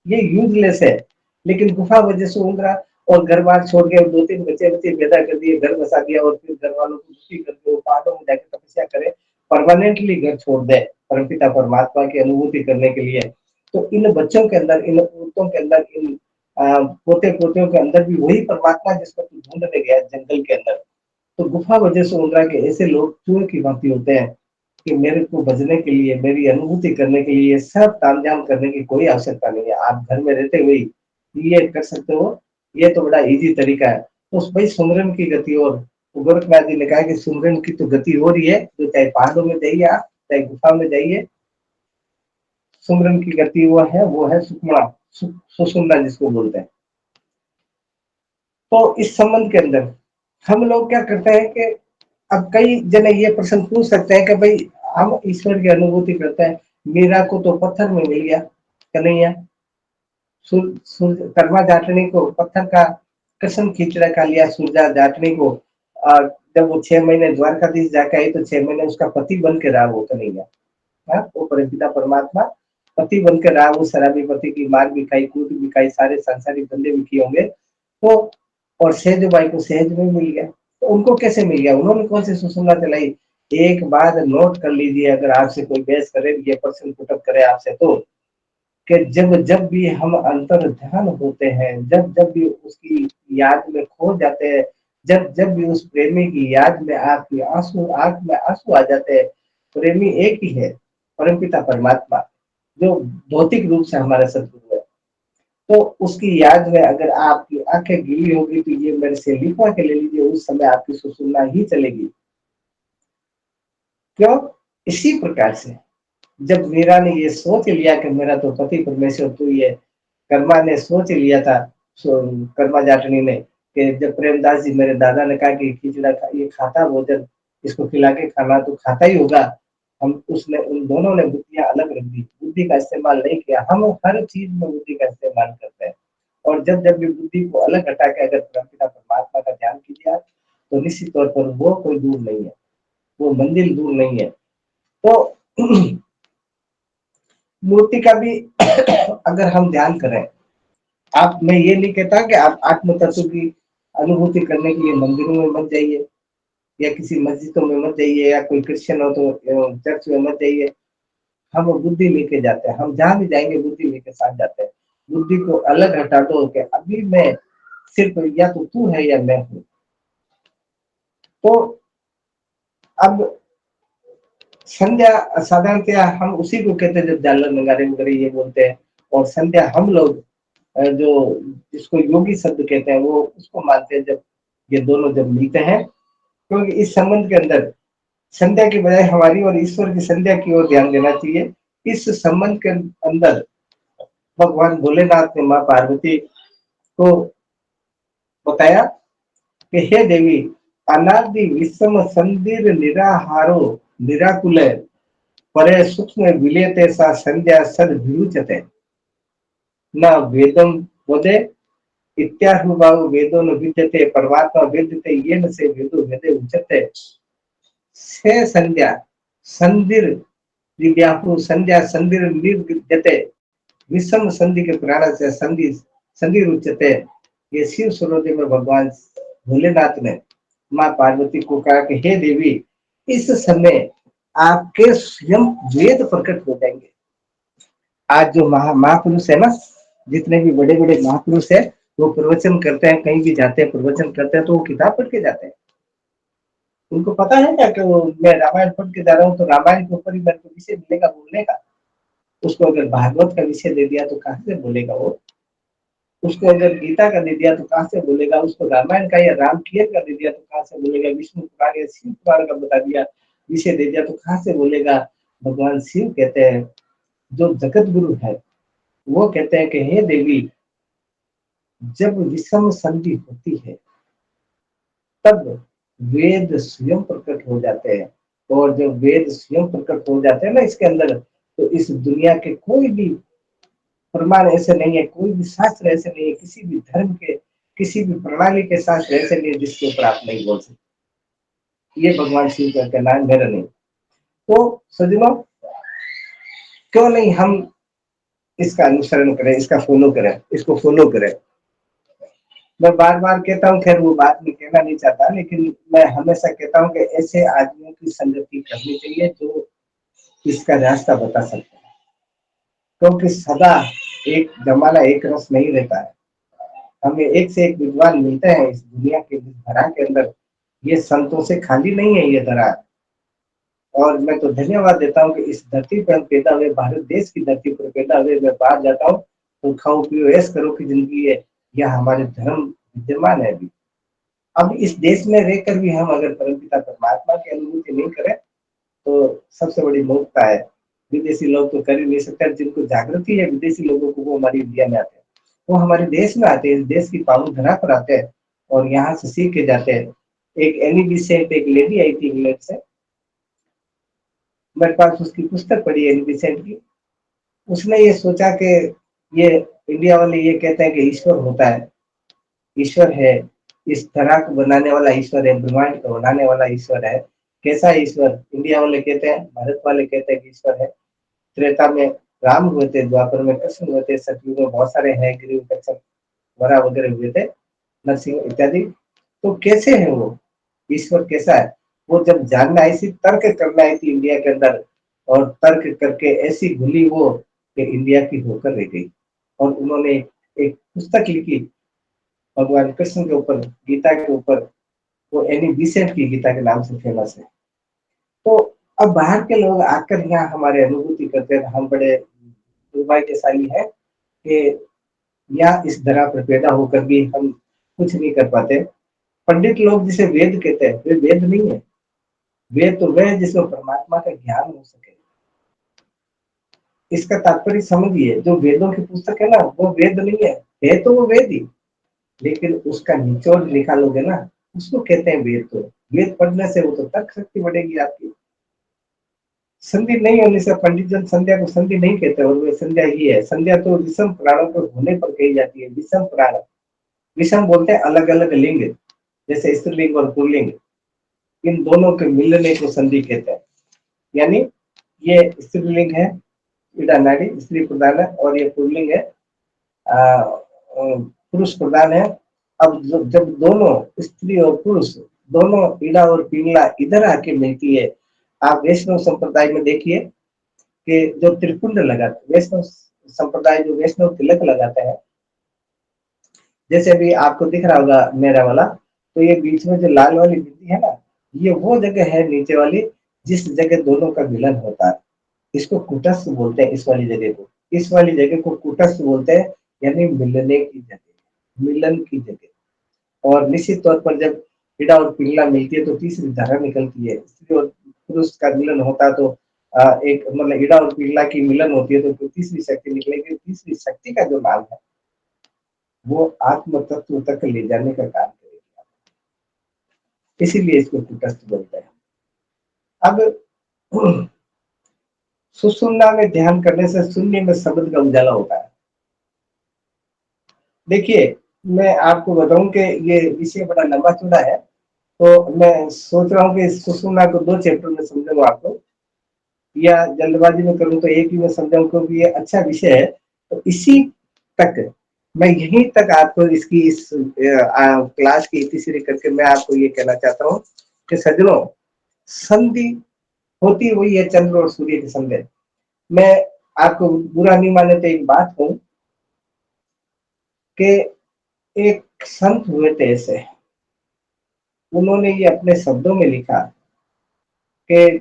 ये यूजलेस है। लेकिन गुफा वजह से उंदरा, और घर बार छोड़ के 2, 3 बच्चे बच्चे पैदा कर दिए, घर बसा दिया, और फिर घर वालों को दुखी करके वो पहाड़ों में जाकर तपस्या करे, परमानेंटली घर छोड़ दे परमपिता परमात्मा की अनुभूति करने के लिए। तो इन बच्चों के अंदर, इन औरतों के अंदर, इन पोते पोतियों के अंदर भी वही परमात्मा जिसको तू ढूंढने गया जंगल के अंदर। तो गुफा वजह से उंदरा के ऐसे लोग चूहे की भांति होते हैं कि मेरे को बचने के लिए, मेरी अनुभूति करने के लिए सब तामझाम करने की कोई आवश्यकता नहीं है। आप घर में रहते हुए ये कर सकते हो, ये तो बड़ा इजी तरीका है। तो भाई सुमरन की गति, और गोरखनाथ जी ने कहा कि सुमरन की तो गति हो रही है, तो चाहे पहाड़ों में जाइए आप, चाहे गुफा में जाइए, सुमरन की गति वो है सुषुम्ना, सुषुम्ना जिसको बोलते हैं। तो इस संबंध के अंदर हम लोग क्या करते हैं कि अब कई जने ये प्रश्न पूछ सकते हैं कि भाई हम ईश्वर की अनुभूति करते हैं, मीरा को तो पत्थर में मिल गया कन्हैया, कर्मा जाटनी को पत्थर का कसम खींचड़ा खा लिया, सूरजा जाटनी को। जब वो 6 महीने द्वारकाधीश जाके आई तो 6 महीने उसका पति बन के रहा वो कन्हैया। हाँ, वो परमपिता परमात्मा पति बन के रहा, वो शराबी पति की मार भी खाई, कूट भी खाई, सारे सांसारिक धंधे भी किए होंगे। तो और सहजबाई को सहज में मिल गया। तो उनको कैसे मिल गया? उन्होंने कौन सी सुषुम्ना चलाई? एक बात नोट कर लीजिए, अगर आपसे कोई बहस करे, ये प्रश्न पुटअप करे आपसे, तो कि जब जब भी हम अंतर ध्यान होते हैं, जब जब भी उसकी याद में खो जाते हैं, जब जब भी उस प्रेमी की याद में आपकी आंसू, आंख में आंसू आ जाते हैं, प्रेमी एक ही है, परमपिता परमात्मा, जो भौतिक रूप से हमारा सदगुरु है। तो उसकी याद में अगर आपकी आंखें गीली होगी तो ये मेरे से लिखवा के ले लीजिए, उस समय आपकी सुसुम्ना ही चलेगी। क्यों? इसी प्रकार से जब मीरा ने ये सोच लिया कि मेरा तो पति परमेश्वर तू ही है, कर्मा ने सोच लिया था, कर्मा जाटनी ने, कि जब प्रेमदास जी मेरे दादा ने कहा कि खिचड़ा ये खाता भोजन, इसको खिला के खाना तो खाता ही होगा, हम उसने, उन दोनों ने बुद्धियां अलग रख दी, बुद्धि का इस्तेमाल नहीं किया। हम हर चीज में बुद्धि का इस्तेमाल करते हैं, और जब जब भी बुद्धि को अलग हटा के अगर परमपिता परमात्मा का ध्यान कीजिए आप, तो निश्चित तौर पर वो कोई दूर नहीं है, वो मंजिल दूर नहीं है। तो मूर्ति का भी अगर हम ध्यान करें, आप, मैं ये नहीं कहता कि आप आत्म तत्व की अनुभूति करने के लिए मंदिरों में मत जाइए, या किसी मस्जिदों में मत जाइए, या कोई क्रिश्चियन हो तो चर्च में मत जाइए। हम बुद्धि लेके जाते हैं, हम जहां भी जाएंगे बुद्धि लेके साथ जाते हैं। बुद्धि को अलग हटा दो कि अभी मैं सिर्फ या तो तू है या मैं हूं। तो अब संध्या साधारणतया हम उसी को कहते हैं जब झालर नगाड़े वगैरह ये बोलते हैं। और संध्या हम लोग जो जिसको योगी शब्द कहते हैं वो उसको मानते हैं जब ये दोनों जब मिलते हैं। क्योंकि इस संबंध के अंदर संध्या की बजाय हमारी और ईश्वर की संध्या की ओर ध्यान देना चाहिए। इस संबंध के अंदर भगवान भोलेनाथ ने माँ पार्वती को बताया कि हे देवी, अनादि विषम संधिर निराहारो निराकुल परे सूक्ष्म विलेते सा संध्या सद विरुचते न वेदम वदे इत्याहुभाव वेदो न विद्यते परमात्मा वेद्यते येन से वेदो वेदे उच्यते। से संध्या संधिर दिव्याहु संध्या संधिर निर्विद्यते विषम संधि के प्राण से संधि संधि उच्यते। ये शिव सूर्योदय में भगवान भोलेनाथ ने माँ पार्वती को कहा कि हे देवी, इस समय आपके स्वयं वेद प्रकट हो जाएंगे। आज जो महापुरुष है ना, जितने भी बड़े बड़े महापुरुष है वो प्रवचन करते हैं, कहीं भी जाते हैं प्रवचन करते हैं तो वो किताब पढ़ के जाते हैं। उनको पता है क्या कि वो मैं रामायण पढ़ के जा रहा हूँ तो रामायण के ऊपर ही मेरे को विषय मिलेगा बोलने का। उसको अगर भागवत का विषय दे दिया तो कहाँ से बोलेगा वो। उसको अगर गीता का दे दिया तो कहाँ से बोलेगा। उसको रामायण का या रामचरित का दे दिया तो कहाँ से बोलेगा। विष्णु पुराण या शिव पुराण का बता दिया, विषय दे दिया तो कहाँ से बोलेगा। भगवान शिव कहते हैं, जो जगत गुरु है, वो कहते हैं कि हे देवी, जब विषम संधि होती है तब वेद स्वयं प्रकट हो जाते हैं। और जब वेद स्वयं प्रकट हो जाते हैं ना इसके अंदर, तो इस दुनिया के कोई भी प्रमाण ऐसे नहीं है, कोई भी शास्त्र ऐसे नहीं है, किसी भी धर्म के किसी भी प्रणाली के शास्त्र ऐसे नहीं है जिसके ऊपर आप नहीं बोल सकते। ये भगवान शिव का कहना है, मेरा नहीं। तो सज्जनों, क्यों नहीं हम इसका अनुसरण करें, इसका फॉलो करें, इसको फॉलो करें। मैं बार बार कहता हूँ, खैर वो बात मैं कहना नहीं चाहता, लेकिन मैं हमेशा कहता हूँ कि ऐसे आदमियों की संगति करनी चाहिए जो इसका रास्ता बता सकते हैं। क्योंकि सदा एक जमाना एक रस नहीं रहता है। हमें एक से एक विद्वान मिलते हैं इस दुनिया के धरा के अंदर। ये संतों से खाली नहीं है ये धरा। और मैं तो धन्यवाद देता हूँ कि इस धरती पर हम पैदा हुए, भारत देश की धरती पर पैदा हुए। मैं बाहर जाता हूँ तो खाओ पियो ऐश करो की जिंदगी है, यह हमारे धर्म विद्यमान है। अभी अब इस देश में रहकर भी हम अगर परमपिता परमात्मा की अनुभूति नहीं करें तो सबसे बड़ी मूर्खता है। विदेशी लोग तो कर ही नहीं सकते। जिनको जागृति है विदेशी लोगों को, वो हमारी इंडिया में आते हैं, वो हमारे देश में आते हैं, इस देश की पावन धरा पर आते हैं और यहाँ से सीख के जाते हैं। एक एनी बिसेंट, एक लेडी आई थी इंग्लैंड से, मेरे पास उसकी पुस्तक पढ़ी एनी बिसेंट की। उसने ये सोचा कि ये इंडिया वाले ये कहते हैं कि ईश्वर होता है, ईश्वर है, इस धरा को बनाने वाला ईश्वर है, ब्रह्मांड को बनाने वाला ईश्वर है। कैसा ईश्वर? इंडिया वाले कहते हैं, भारत वाले कहते हैं कि ईश्वर है। त्रेता में राम हुए थे, द्वापर में कृष्ण हुए थे, सतयुग में बहुत सारे हैं, गिरिव कच्छप वरा वगैरह हुए थे, नरसिंह इत्यादि। तो कैसे है वो ईश्वर, कैसा है वो? जब जानना आई थी, तर्क करना आई थी इंडिया के अंदर, और तर्क करके ऐसी घुली वो कि इंडिया की होकर रह गई। और उन्होंने एक पुस्तक लिखी भगवान कृष्ण के ऊपर, गीता के ऊपर। वो एनी बिसेंट की गीता के नाम से फेमस है। तो अब बाहर के लोग आकर यहाँ हमारे अनुभूति करते हैं, हम बड़े दुर्भाग्यशाली है कि यहाँ इस धरा पर पैदा होकर भी हम कुछ नहीं कर पाते। पंडित लोग जिसे वेद कहते हैं, वे वेद नहीं है। वेद तो वह है जिसमें परमात्मा का ज्ञान हो सके। इसका तात्पर्य समझिए, जो वेदों की पुस्तक है ना, वो वेद नहीं है तो वो वेद ही, लेकिन उसका निचोड़ निकालोगे ना, उसको कहते हैं वेद। तो वेद पढ़ने से वो तो तर्क शक्ति बढ़ेगी आपकी। संधि नहीं होने से पंडित जन संध्या को संधि नहीं कहते, और वे संध्या ही है। संध्या तो विषम प्राणों पर होने पर कही जाती है। विषम प्राण, विषम बोलते हैं अलग अलग लिंग, जैसे स्त्रीलिंग और पुल्लिंग, इन दोनों के मिलने को संधि कहते हैं। यानी ये स्त्रीलिंग है, इड़ा नाड़ी स्त्री प्रधान है, और ये पुल्लिंग है, पुरुष प्रधान है। अब जब दोनों स्त्री और पुरुष दोनों इड़ा और पिंगला इधर आके मिलती है, आप वैष्णव संप्रदाय में देखिए कि जो त्रिपुंड लगाते, वैष्णव संप्रदाय जो वैष्णव तिलक लगाते हैं, जैसे अभी आपको दिख रहा होगा मेरा वाला, तो ये बीच में जो लाल वाली बिंदी है ना, ये वो जगह है नीचे वाली जिस जगह दोनों का मिलन होता है। इसको कुटस्थ बोलते हैं, इस वाली जगह को, इस वाली जगह को कुटस्थ बोलते हैं, यानी मिलने की जगह, मिलन की जगह। और निश्चित तौर पर जब इड़ा और पिंगला मिलती है तो तीसरी धारा निकलती है, स्त्री और पुरुष का मिलन होता है तो एक मतलब इड़ा और पिंगला की मिलन होती है तो तीसरी शक्ति निकलेगी। तीसरी शक्ति का जो नाम है वो आत्म तत्व तक ले जाने का काम करेगी, इसीलिए इसको कुटस्थ बोलते हैं। अब सुषुम्ना में ध्यान करने से शून्य में शब्द का उजाला होता है। देखिए, मैं आपको बताऊं कि ये विषय बड़ा लंबा चौड़ा है, तो मैं सोच रहा हूँ कि सुषुम्ना को 2 चैप्टर में समझाऊं आपको, या जल्दबाजी में करूं तो एक ही में समझाऊं, क्योंकि ये अच्छा विषय है। तो इसी तक मैं यहीं तक आपको इसकी इस क्लास की तीसरी करके मैं आपको ये कहना चाहता हूँ कि सज्जनों, संधि होती हुई है चंद्र और सूर्य के संधि। मैं आपको बुरा नहीं माने तो एक बात कहूं कि एक संत हुए थे ऐसे, उन्होंने ये अपने शब्दों में लिखा कि,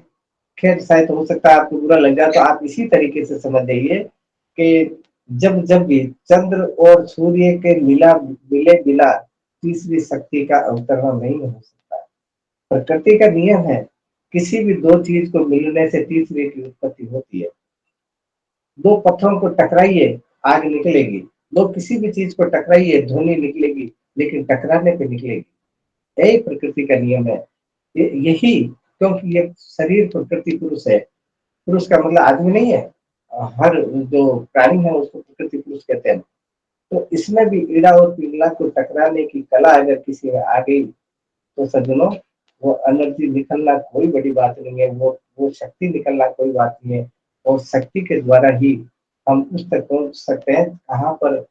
खैर शायद हो सकता है आपको बुरा लग जाए, तो आप इसी तरीके से समझ जाइए कि जब जब भी चंद्र और सूर्य के मिले बिना तीसरी शक्ति का अवतरण नहीं हो सकता। प्रकृति का नियम है, किसी भी 2 चीज को मिलने से तीसरे की उत्पत्ति होती है। 2 पत्थरों को टकराइए, आग निकलेगी। 2 किसी भी चीज को टकराइए, ध्वनि निकलेगी, लेकिन टकराने पे निकलेगी। यही प्रकृति का नियम है। यही, क्योंकि ये शरीर प्रकृति पुरुष है, पुरुष का मतलब आदमी नहीं है, हर जो प्राणी है उसको प्रकृति पुरुष कहते हैं। तो इसमें भी ईड़ा और पिंगला को टकराने की कला अगर किसी में आ गई तो सज्जनों, वो एनर्जी निकलना कोई बड़ी बात नहीं है, वो शक्ति निकलना कोई बात नहीं है। और शक्ति के द्वारा ही हम उस तक पहुंच सकते हैं कहाँ पर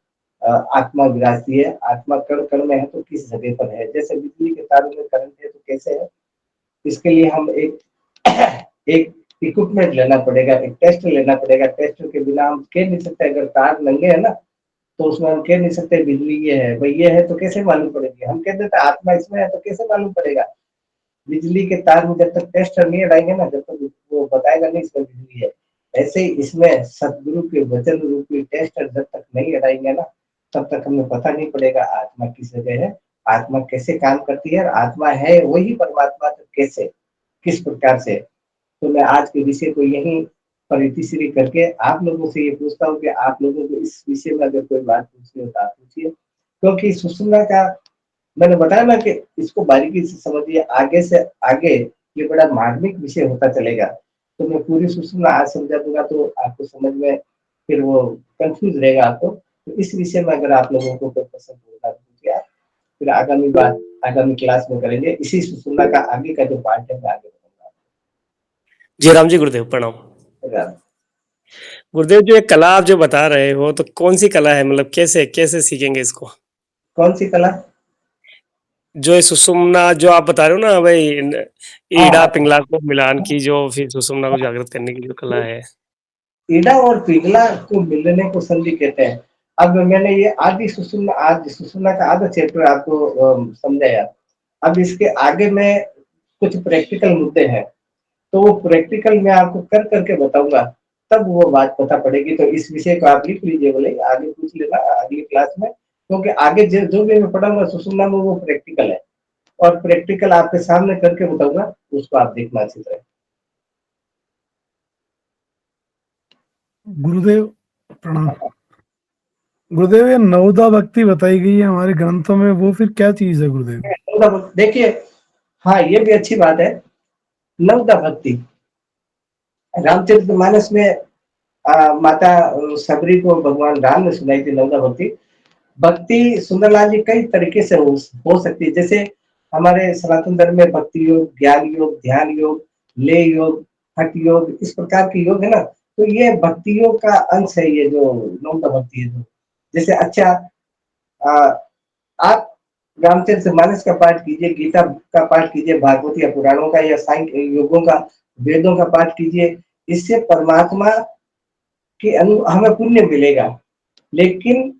आत्मा विराजती है। आत्मा कण कण में है तो किस जगह पर है। जैसे बिजली के तारों में करंट है तो कैसे है, इसके लिए हम एक एक इक्विपमेंट लेना पड़ेगा, एक टेस्ट लेना पड़ेगा। टेस्ट के बिना हम कह नहीं सकते, अगर तार नंगे है ना तो उसमें हम कह नहीं सकते बिजली ये है भाई, ये है तो कैसे मालूम पड़ेगी। हम कह देते आत्मा इसमें है तो कैसे मालूम पड़ेगा। बिजली के तार में जब तक टेस्ट नहीं हटाएंगे ना, जब तक वो बताएगा नहीं इसमें बिजली है। ऐसे ही इसमें सतगुरु के वचन रूपी टेस्ट जब तक नहीं हटाएंगे ना, तब तक हमें पता नहीं पड़ेगा आत्मा किस जगह है, आत्मा कैसे काम करती है, और आत्मा है वही परमात्मा तो कैसे, किस प्रकार से। तो मैं आज के विषय को यहीं परितीश्री करके आप लोगों से ये पूछता हूँ कि आप लोगों को इस विषय में अगर कोई बात पूछनी हो तो आप पूछिए, क्योंकि सुषुम्ना का मैंने बताया ना कि इसको बारीकी से समझिए, आगे से आगे ये बड़ा मार्मिक विषय होता चलेगा। तो मैं पूरी सुषुम्ना आज समझा दूंगा तो आपको समझ में फिर वो कंफ्यूज रहेगा आपको। तो इस विषय में अगर आप लोगों को कोई पसंद होगा तो पूछिए आप, फिर आगामी बात आगामी क्लास में करेंगे। इसी सुषुम्ना का आगे का जो पार्ट है मैं आगे बताऊंगा। जयराम जी, गुरुदेव प्रणाम। गुरुदेव, जो एक कला आप जो बता रहे हो, तो कौन सी कला है, मतलब कैसे कैसे सीखेंगे इसको? कौन सी कला? जो ये सुषुम्ना जो आप बता रहे हो ना भाई, ईड़ा पिंगला को मिलान की, जो फिर सुषुम्ना को जागृत करने की जो कला है। ईड़ा और पिंगला को मिलने को संधि कहते हैं। अब मैंने ये आदि सुषुम्ना, आज सुषुम्ना का आधा चैप्टर आपको समझाया। अब इसके आगे में कुछ प्रैक्टिकल मुद्दे हैं, तो वो प्रैक्टिकल मैं आपको कर करके बताऊंगा, तब वो बात पता पड़ेगी। तो इस विषय को आप लिख लीजिए, बोले आगे पूछ लेना अगली क्लास में, क्योंकि आगे जो भी मैं पढ़ाऊंगा सुषुम्ना में वो प्रैक्टिकल है, और प्रैक्टिकल आपके सामने करके बताऊंगा, उसको आप देखना अच्छी तरह। गुरुदेव प्रणाम। गुरुदेव, ये नवदा भक्ति बताई गई है हमारे ग्रंथों में, वो फिर क्या चीज है गुरुदेव? देखिए, हाँ ये भी अच्छी बात है। नवदा भक्ति रामचरितमानस में माता सबरी को भगवान राम ने सुनाई थी नवदा भक्ति। भक्ति सुंदरलाल जी कई तरीके से हो सकती है। जैसे हमारे सनातन धर्म में भक्ति योग, ज्ञान योग, ध्यान योग, ले योग, हठ योग, इस प्रकार के योग है ना। तो ये भक्ति योग का अंश है, ये जो नवदा भक्ति है। जैसे अच्छा, आप रामचरितमानस का पाठ कीजिए, गीता का पाठ कीजिए, भागवत या पुराणों का या सांख्य योगों का, वेदों का पाठ कीजिए, इससे परमात्मा की हमें पुण्य मिलेगा, लेकिन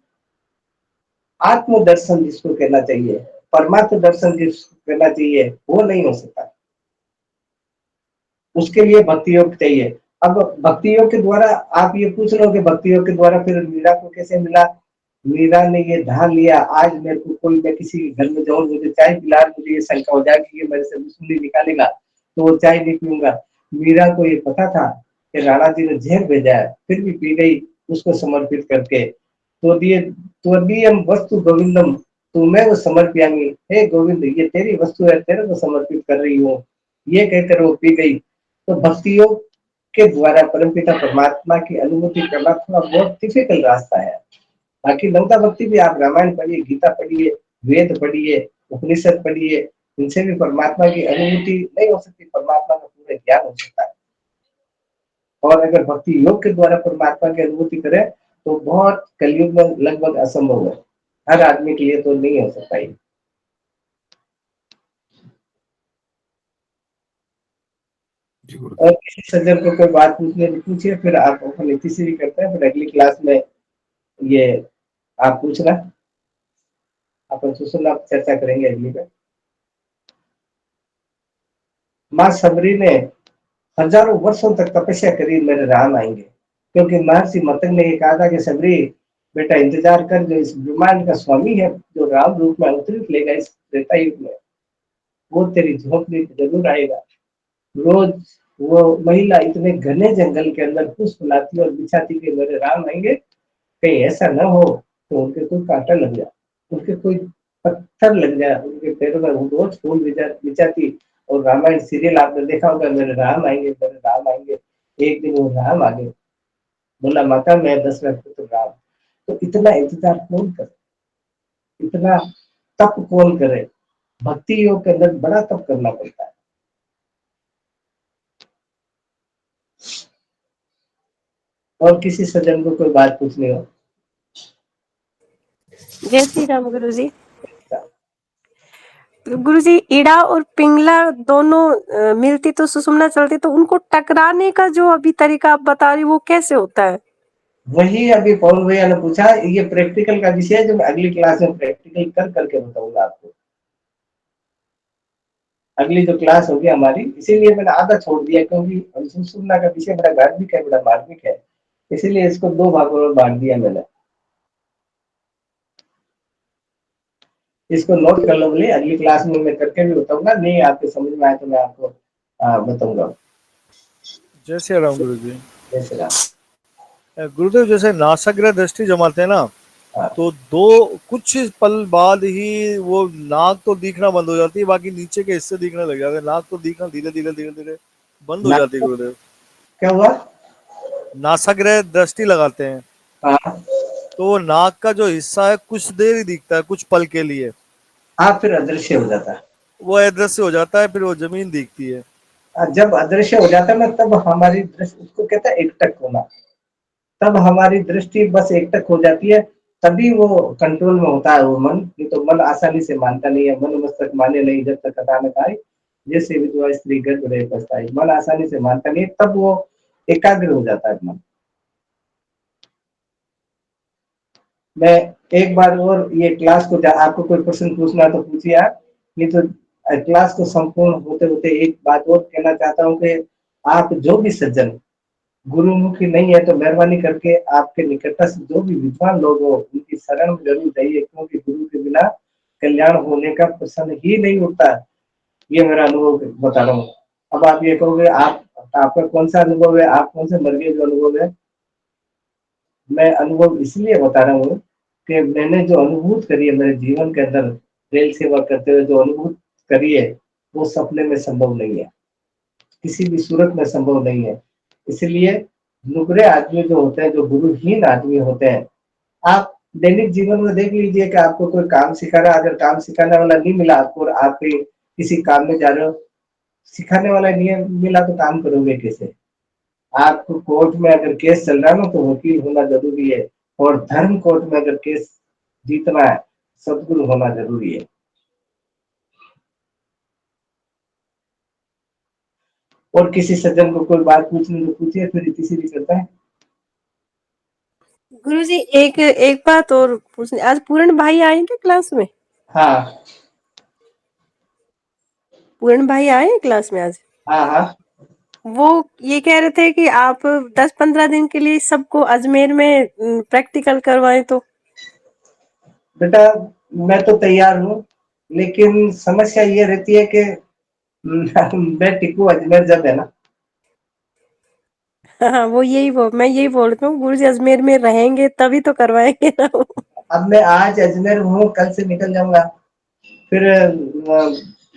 आत्म दर्शन जिसको कहना चाहिए, परमात्म दर्शन जिसको कहना चाहिए, वो नहीं हो सकता। उसके लिए भक्ति योग चाहिए। अब भक्ति योग के द्वारा आप ये पूछ लो कि भक्ति योग के द्वारा फिर मीरा को कैसे मिला? मीरा ने ये ध्यान लिया, आज मेरे को कोई, मैं किसी के घर में जाऊं, मुझे चाय पिला, मुझे ये शंका हो जाएगी कि मेरे से दुश्मनी निकालेगा, तो वो चाय नहीं पीऊंगा। मीरा को ये पता था कि राणा जी ने जहर भेजा है, फिर भी पी गई उसको समर्पित करके। तो दिए त्वदीयम वस्तु गोविंदम, तुम्हें वो समर्पयामी, हे गोविंद ये तेरी वस्तु है, तेरे को समर्पित कर रही हूँ, ये कहकर वो पी गई। तो भक्ति योग के द्वारा परमपिता परमात्मा की अनुभूति करना थोड़ा बहुत डिफिकल्ट रास्ता है। बाकी नवता भक्ति भी आप रामायण पढ़िए, गीता पढ़िए, वेद पढ़िए, उपनिषद पढ़िए, इनसे भी परमात्मा की अनुभूति नहीं हो सकती, परमात्मा का पूरा ज्ञान हो सकता है। और अगर भक्ति योग के द्वारा परमात्मा की अनुभूति करें तो बहुत कलयुग में लगभग असंभव है, हर आदमी के लिए तो नहीं हो सकता ये। और किसी सज्जन को कोई बात पूछने की पूछिए, फिर आप अपन तीसरी करते हैं, फिर अगली क्लास में ये आप पूछना, अपन सुनना, चर्चा करेंगे अगली में। माँ सबरी ने हजारों वर्षों तक तपस्या करी, मेरे राम आएंगे, क्योंकि महर्षि मतंग ने ये कहा था कि सबरी बेटा इंतजार कर, जो इस ब्रह्मांड का स्वामी है, जो राम रूप में अवतरित लेगा इस त्रेता युग में, वो तेरी झोपड़ी जरूर आएगा। रोज वो महिला इतने घने जंगल के अंदर पुष्प लाती और बिछाती कि मेरे राम आएंगे, कहीं ऐसा न हो तो उनके कोई कांटा लग जाए, उनके कोई पत्थर लग जाए उनके पैरों में। वो रोज फूल बिछाती। और रामायण सीरियल आपने देखा होगा, मेरे राम आएंगे, मेरे राम आएंगे। एक दिन वो राम आ गए, बोला माता मैं दशरथ पुत्र राम। तो इतना इंतजार कौन करे, इतना तप कौन करे? भक्ति योग के अंदर बड़ा तप करना पड़ता है। और किसी सज्जन को कोई बात पूछनी हो? जय श्री राम गुरु जी। गुरु जी, ईड़ा और पिंगला दोनों मिलती तो सुषुम्ना चलती, तो उनको टकराने का जो अभी तरीका आप बता रही, वो कैसे होता है? वही अभी पवन भैया ने पूछा, ये प्रैक्टिकल का विषय है, जो मैं अगली क्लास में प्रैक्टिकल कर करके बताऊंगा आपको। अगली जो क्लास होगी हमारी, इसीलिए मैंने आधा छोड़ दिया, क्योंकि सुषुम्ना का विषय बड़ा धार्मिक है, बड़ा मार्मिक है, इसीलिए इसको दो भागों में बांट दिया मैंने। इसको नोट कर लो, बोले अगली क्लास में मैं करके भी बताऊंगा, नहीं आपके समझ में आए तो मैं आपको बताऊंगा। जय श्री राम गुरु जी। जय श्री राम। गुरुदेव, जैसे नासाग्र दृष्टि जमाते हैं ना, हाँ। तो दो कुछ पल बाद ही वो नाक तो दिखना बंद हो जाती है, बाकी नीचे के हिस्से दिखने लग जाते हैं। नाक तो दिखना धीरे धीरे धीरे धीरे बंद हो जाती है गुरुदेव। क्या हुआ? नासाग्र दृष्टि लगाते हैं हाँ, तो नाक का जो हिस्सा है कुछ देर ही दिखता है, कुछ पल के लिए। हाँ, फिर अदृश्य हो जाता है। वो अदृश्य हो जाता है, फिर वो जमीन दिखती है। जब अदृश्य हो जाता है ना, तब हमारी दृष्टि, उसको कहते हैं एकटक होना, तब हमारी दृष्टि बस एकटक हो जाती है, तभी वो कंट्रोल में होता है वो मन। नहीं तो मन आसानी से मानता नहीं है, मन मस्तक माने नहीं जब तक कथा न खाए, जैसे विधवा स्त्री गर्भ रहे पछताई। मन आसानी से मानता नहीं, तब वो एकाग्र हो जाता है मन। मैं एक बार और ये क्लास को, आपको कोई प्रश्न पूछना तो पूछिए आप, नहीं तो क्लास को संपूर्ण होते होते एक बात और कहना चाहता हूँ कि आप जो भी सज्जन गुरुमुखी नहीं है, तो मेहरबानी करके आपके निकटस्थ जो भी विद्वान लोग हो, उनकी शरण में जरूर जाइए, क्योंकि गुरु के बिना कल्याण होने का प्रश्न ही नहीं उठता। ये मेरा अनुभव बता रहा हूँ। अब आप ये कहोगे, आपका कौन सा अनुभव है, आप कौन से मर्गे जो अनुभव है? मैं अनुभव इसलिए बता रहा हूँ कि मैंने जो अनुभूत करी है मेरे जीवन के अंदर, रेल सेवा करते हुए जो अनुभूत करी है, वो सपने में संभव नहीं है, किसी भी सूरत में संभव नहीं है। इसलिए नुकरे आदमी जो होते हैं, जो गुरुहीन आदमी होते हैं, आप दैनिक जीवन में देख लीजिए कि आपको कोई काम सिखा रहा है, अगर काम सिखाने वाला नहीं मिला आपको और आप किसी काम में जा रहे हो, सिखाने वाला नहीं मिला तो काम करोगे कैसे? आपको कोर्ट में अगर केस चल रहा है ना, तो वकील होना जरूरी है, और धर्म कोर्ट में अगर केस जीतना है, सदगुरु होना जरूरी है। और किसी सज्जन को कोई बात पूछनी तो पूछिए, फिर इतिश्री करता है। गुरुजी एक एक बात और पूछनी, आज पूर्ण भाई आए क्या क्लास में? हाँ पूर्ण भाई आए हैं क्लास में आज? हाँ हाँ। वो ये कह रहे थे कि आप 10-15 दिन के लिए सबको अजमेर में प्रैक्टिकल करवाएं तो। बेटा मैं तो तैयार हूँ, लेकिन समस्या ये रहती है कि मैं टिकू अजमेर जब है ना। हाँ मैं यही बोल रही हूँ, गुरुजी अजमेर में रहेंगे तभी तो करवाएंगे ना वो। अब मैं आज अजमेर हूँ, कल से निकल जाऊंगा, फिर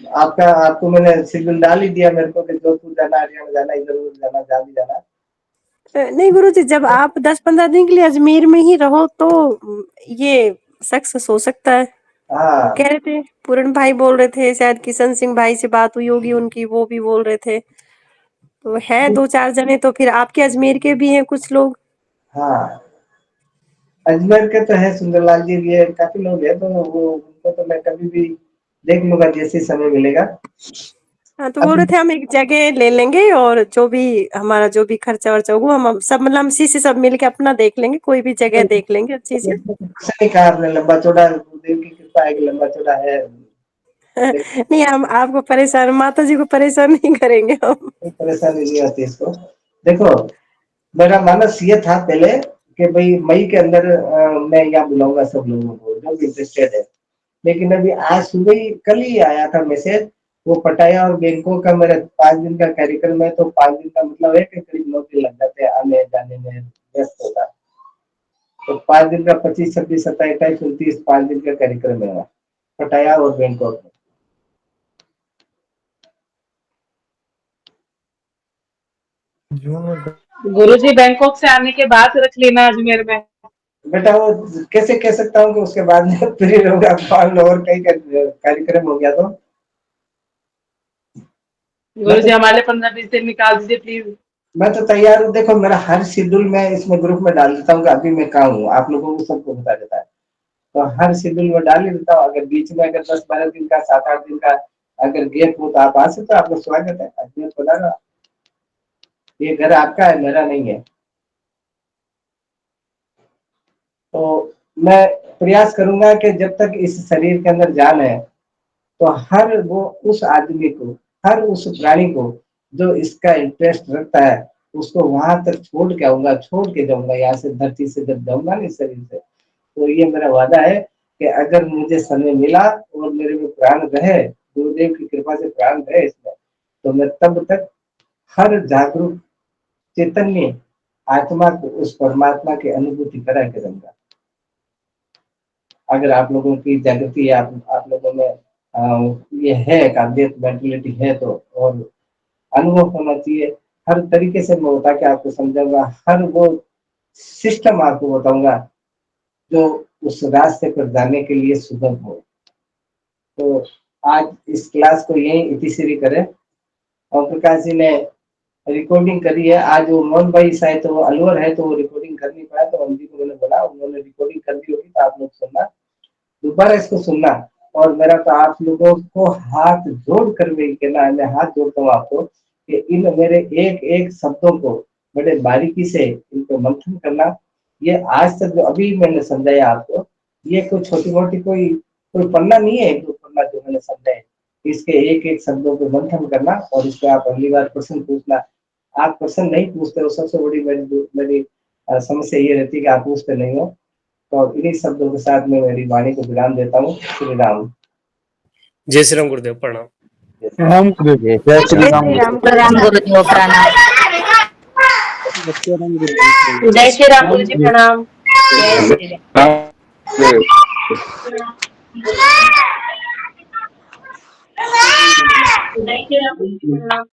आपको मैंने शेड्यूल डाल ही दिया मेरे को कि जोधपुर जाना, हरियाणा जाना, इधर उधर जाना, जहाँ भी जाना। नहीं गुरुजी, जब आप 10-15 दिन के लिए अजमेर में ही रहो तो ये सक्सेस हो सकता है। वो हाँ कह रहे थे, पूर्ण भाई बोल रहे थे, शायद किशन सिंह भाई से बात हुई होगी उनकी, वो भी बोल रहे थे। तो हैं 2-4 जने, तो फिर आपके अजमेर के भी हैं कुछ लोग। हाँ अजमेर के तो है, सुंदरलाल जी भी है, काफी लोग हैं, तो वो उनको तो मैं कभी भी देख लूंगा जैसे समय मिलेगा। हाँ, तो बोल अब रहे थे हम एक जगह ले लेंगे और जो भी खर्चा वर्चा होगा हम सब मतलब हम इसी से सब मिल के अपना देख लेंगे, कोई भी जगह देख लेंगे अच्छी सी। कुछ नहीं कहा आपने, लंबा चौड़ा गुरुदेव की कृपा है कि लंबा चौड़ा है। नहीं, हम आपको परेशान, माता जी को परेशान नहीं करेंगे हम। कोई परेशानी नहीं आती इसको। देखो मेरा मानस ये था पहले कि भाई मई के अंदर मैं यहाँ बुलाऊंगा सब लोगों को जो भी इंटरेस्टेड है, लेकिन अभी आज सुबह ही, कल ही आया था मैसेज। वो पटाया और बैंकॉक का मेरा 5 दिन का कार्यक्रम है, तो 5 दिन का मतलब है कि करीब 9 दिन लग जाते हैं आने जाने में, व्यस्त होता है। तो 5 दिन का 25, 26, 27, 28, 29 5 दिन का कार्यक्रम है पटाया और बैंकॉक में। गुरुजी बैंकॉक से आने के बाद रख लेना अजमेर में। बेटा वो कैसे कह सकता हूँ कि उसके बाद में फ्री रहूंगा, मान लो और कहीं कार्यक्रम हो गया तो। मैं गुरुजी तो हमारे 15-20 दिन निकाल दीजिए प्लीज। मैं तो तैयार हूँ। देखो मेरा हर शेड्यूल मैं इसमें ग्रुप में डाल देता हूँ कि अभी मैं कहाँ हूँ, आप लोगों को सबको बता देता है। तो हर शेड्यूल में डाल ही देता हूँ। अगर बीच में अगर 10-12 दिन का, 7-8 दिन का अगर गैप हो तो आप आ सकते हो, आपका स्वागत है अजमेर पधारो। ये घर आपका है, मेरा नहीं है। तो मैं प्रयास करूंगा कि जब तक इस शरीर के अंदर जान है, तो हर वो उस आदमी को, हर उस प्राणी को जो इसका इंटरेस्ट रखता है, उसको वहां तक छोड़ के आऊंगा, छोड़ के जाऊंगा यहाँ से, धरती से जब जाऊंगा ना इस शरीर से। तो ये मेरा वादा है कि अगर मुझे समय मिला और मेरे में प्राण रहे, गुरुदेव की कृपा से प्राण रहे इसमें, तो मैं तब तक हर जागरूक चैतन्य आत्मा को उस परमात्मा की अनुभूति करा के रहूंगा। अगर आप लोगों की जागृति है, आप लोगों में ये है, काबिलियत, मेंटलिटी है, तो और अनुभव होना चाहिए। हर तरीके से मैं बता के आपको समझाऊंगा, हर वो सिस्टम आपको बताऊंगा जो उस रास्ते पर जाने के लिए सुगम हो। तो आज इस क्लास को यही इतिश्री करें। और प्रकाश जी ने रिकॉर्डिंग करी है आज, वो मोहन भाई शायद तो वो अलवर है तो वो रिकॉर्डिंग कर नहीं पाया, तो हम जी को मैंने बोला, उन्होंने रिकॉर्डिंग कर दी होगी तो आप लोग सुनना, दोबारा इसको सुनना। और मेरा तो आप लोगों को हाथ जोड़ कर भी कहना है, मैं हाथ जोड़ता हूँ आपको कि इन मेरे एक एक शब्दों को बड़े बारीकी से इनको मंथन करना। ये आज तक जो अभी मैंने समझाया आपको, ये कोई छोटी मोटी कोई पन्ना नहीं है, जो पन्ना जो मैंने समझाया, इसके एक एक शब्दों को मंथन करना। और इस पे आप अगली बार प्रश्न पूछना। आप प्रश्न नहीं पूछते हो, सबसे बड़ी मेरी समस्या ये रहती है कि आप पूछते नहीं हो। तो इन्हीं शब्दों के साथ मैं मेरी वाणी को विराम देता हूँ। श्री राम। जय श्री राम गुरुदेव, प्रणाम। प्रणाम गुरुदेव। जय जय श्री राम श्री राम प्रणाम गुरुजी। गुरुजी, प्रणाम। जय श्री राम गुरुजी, प्रणाम। जय श्री राम। जय श्री राम गुरुजी, प्रणाम।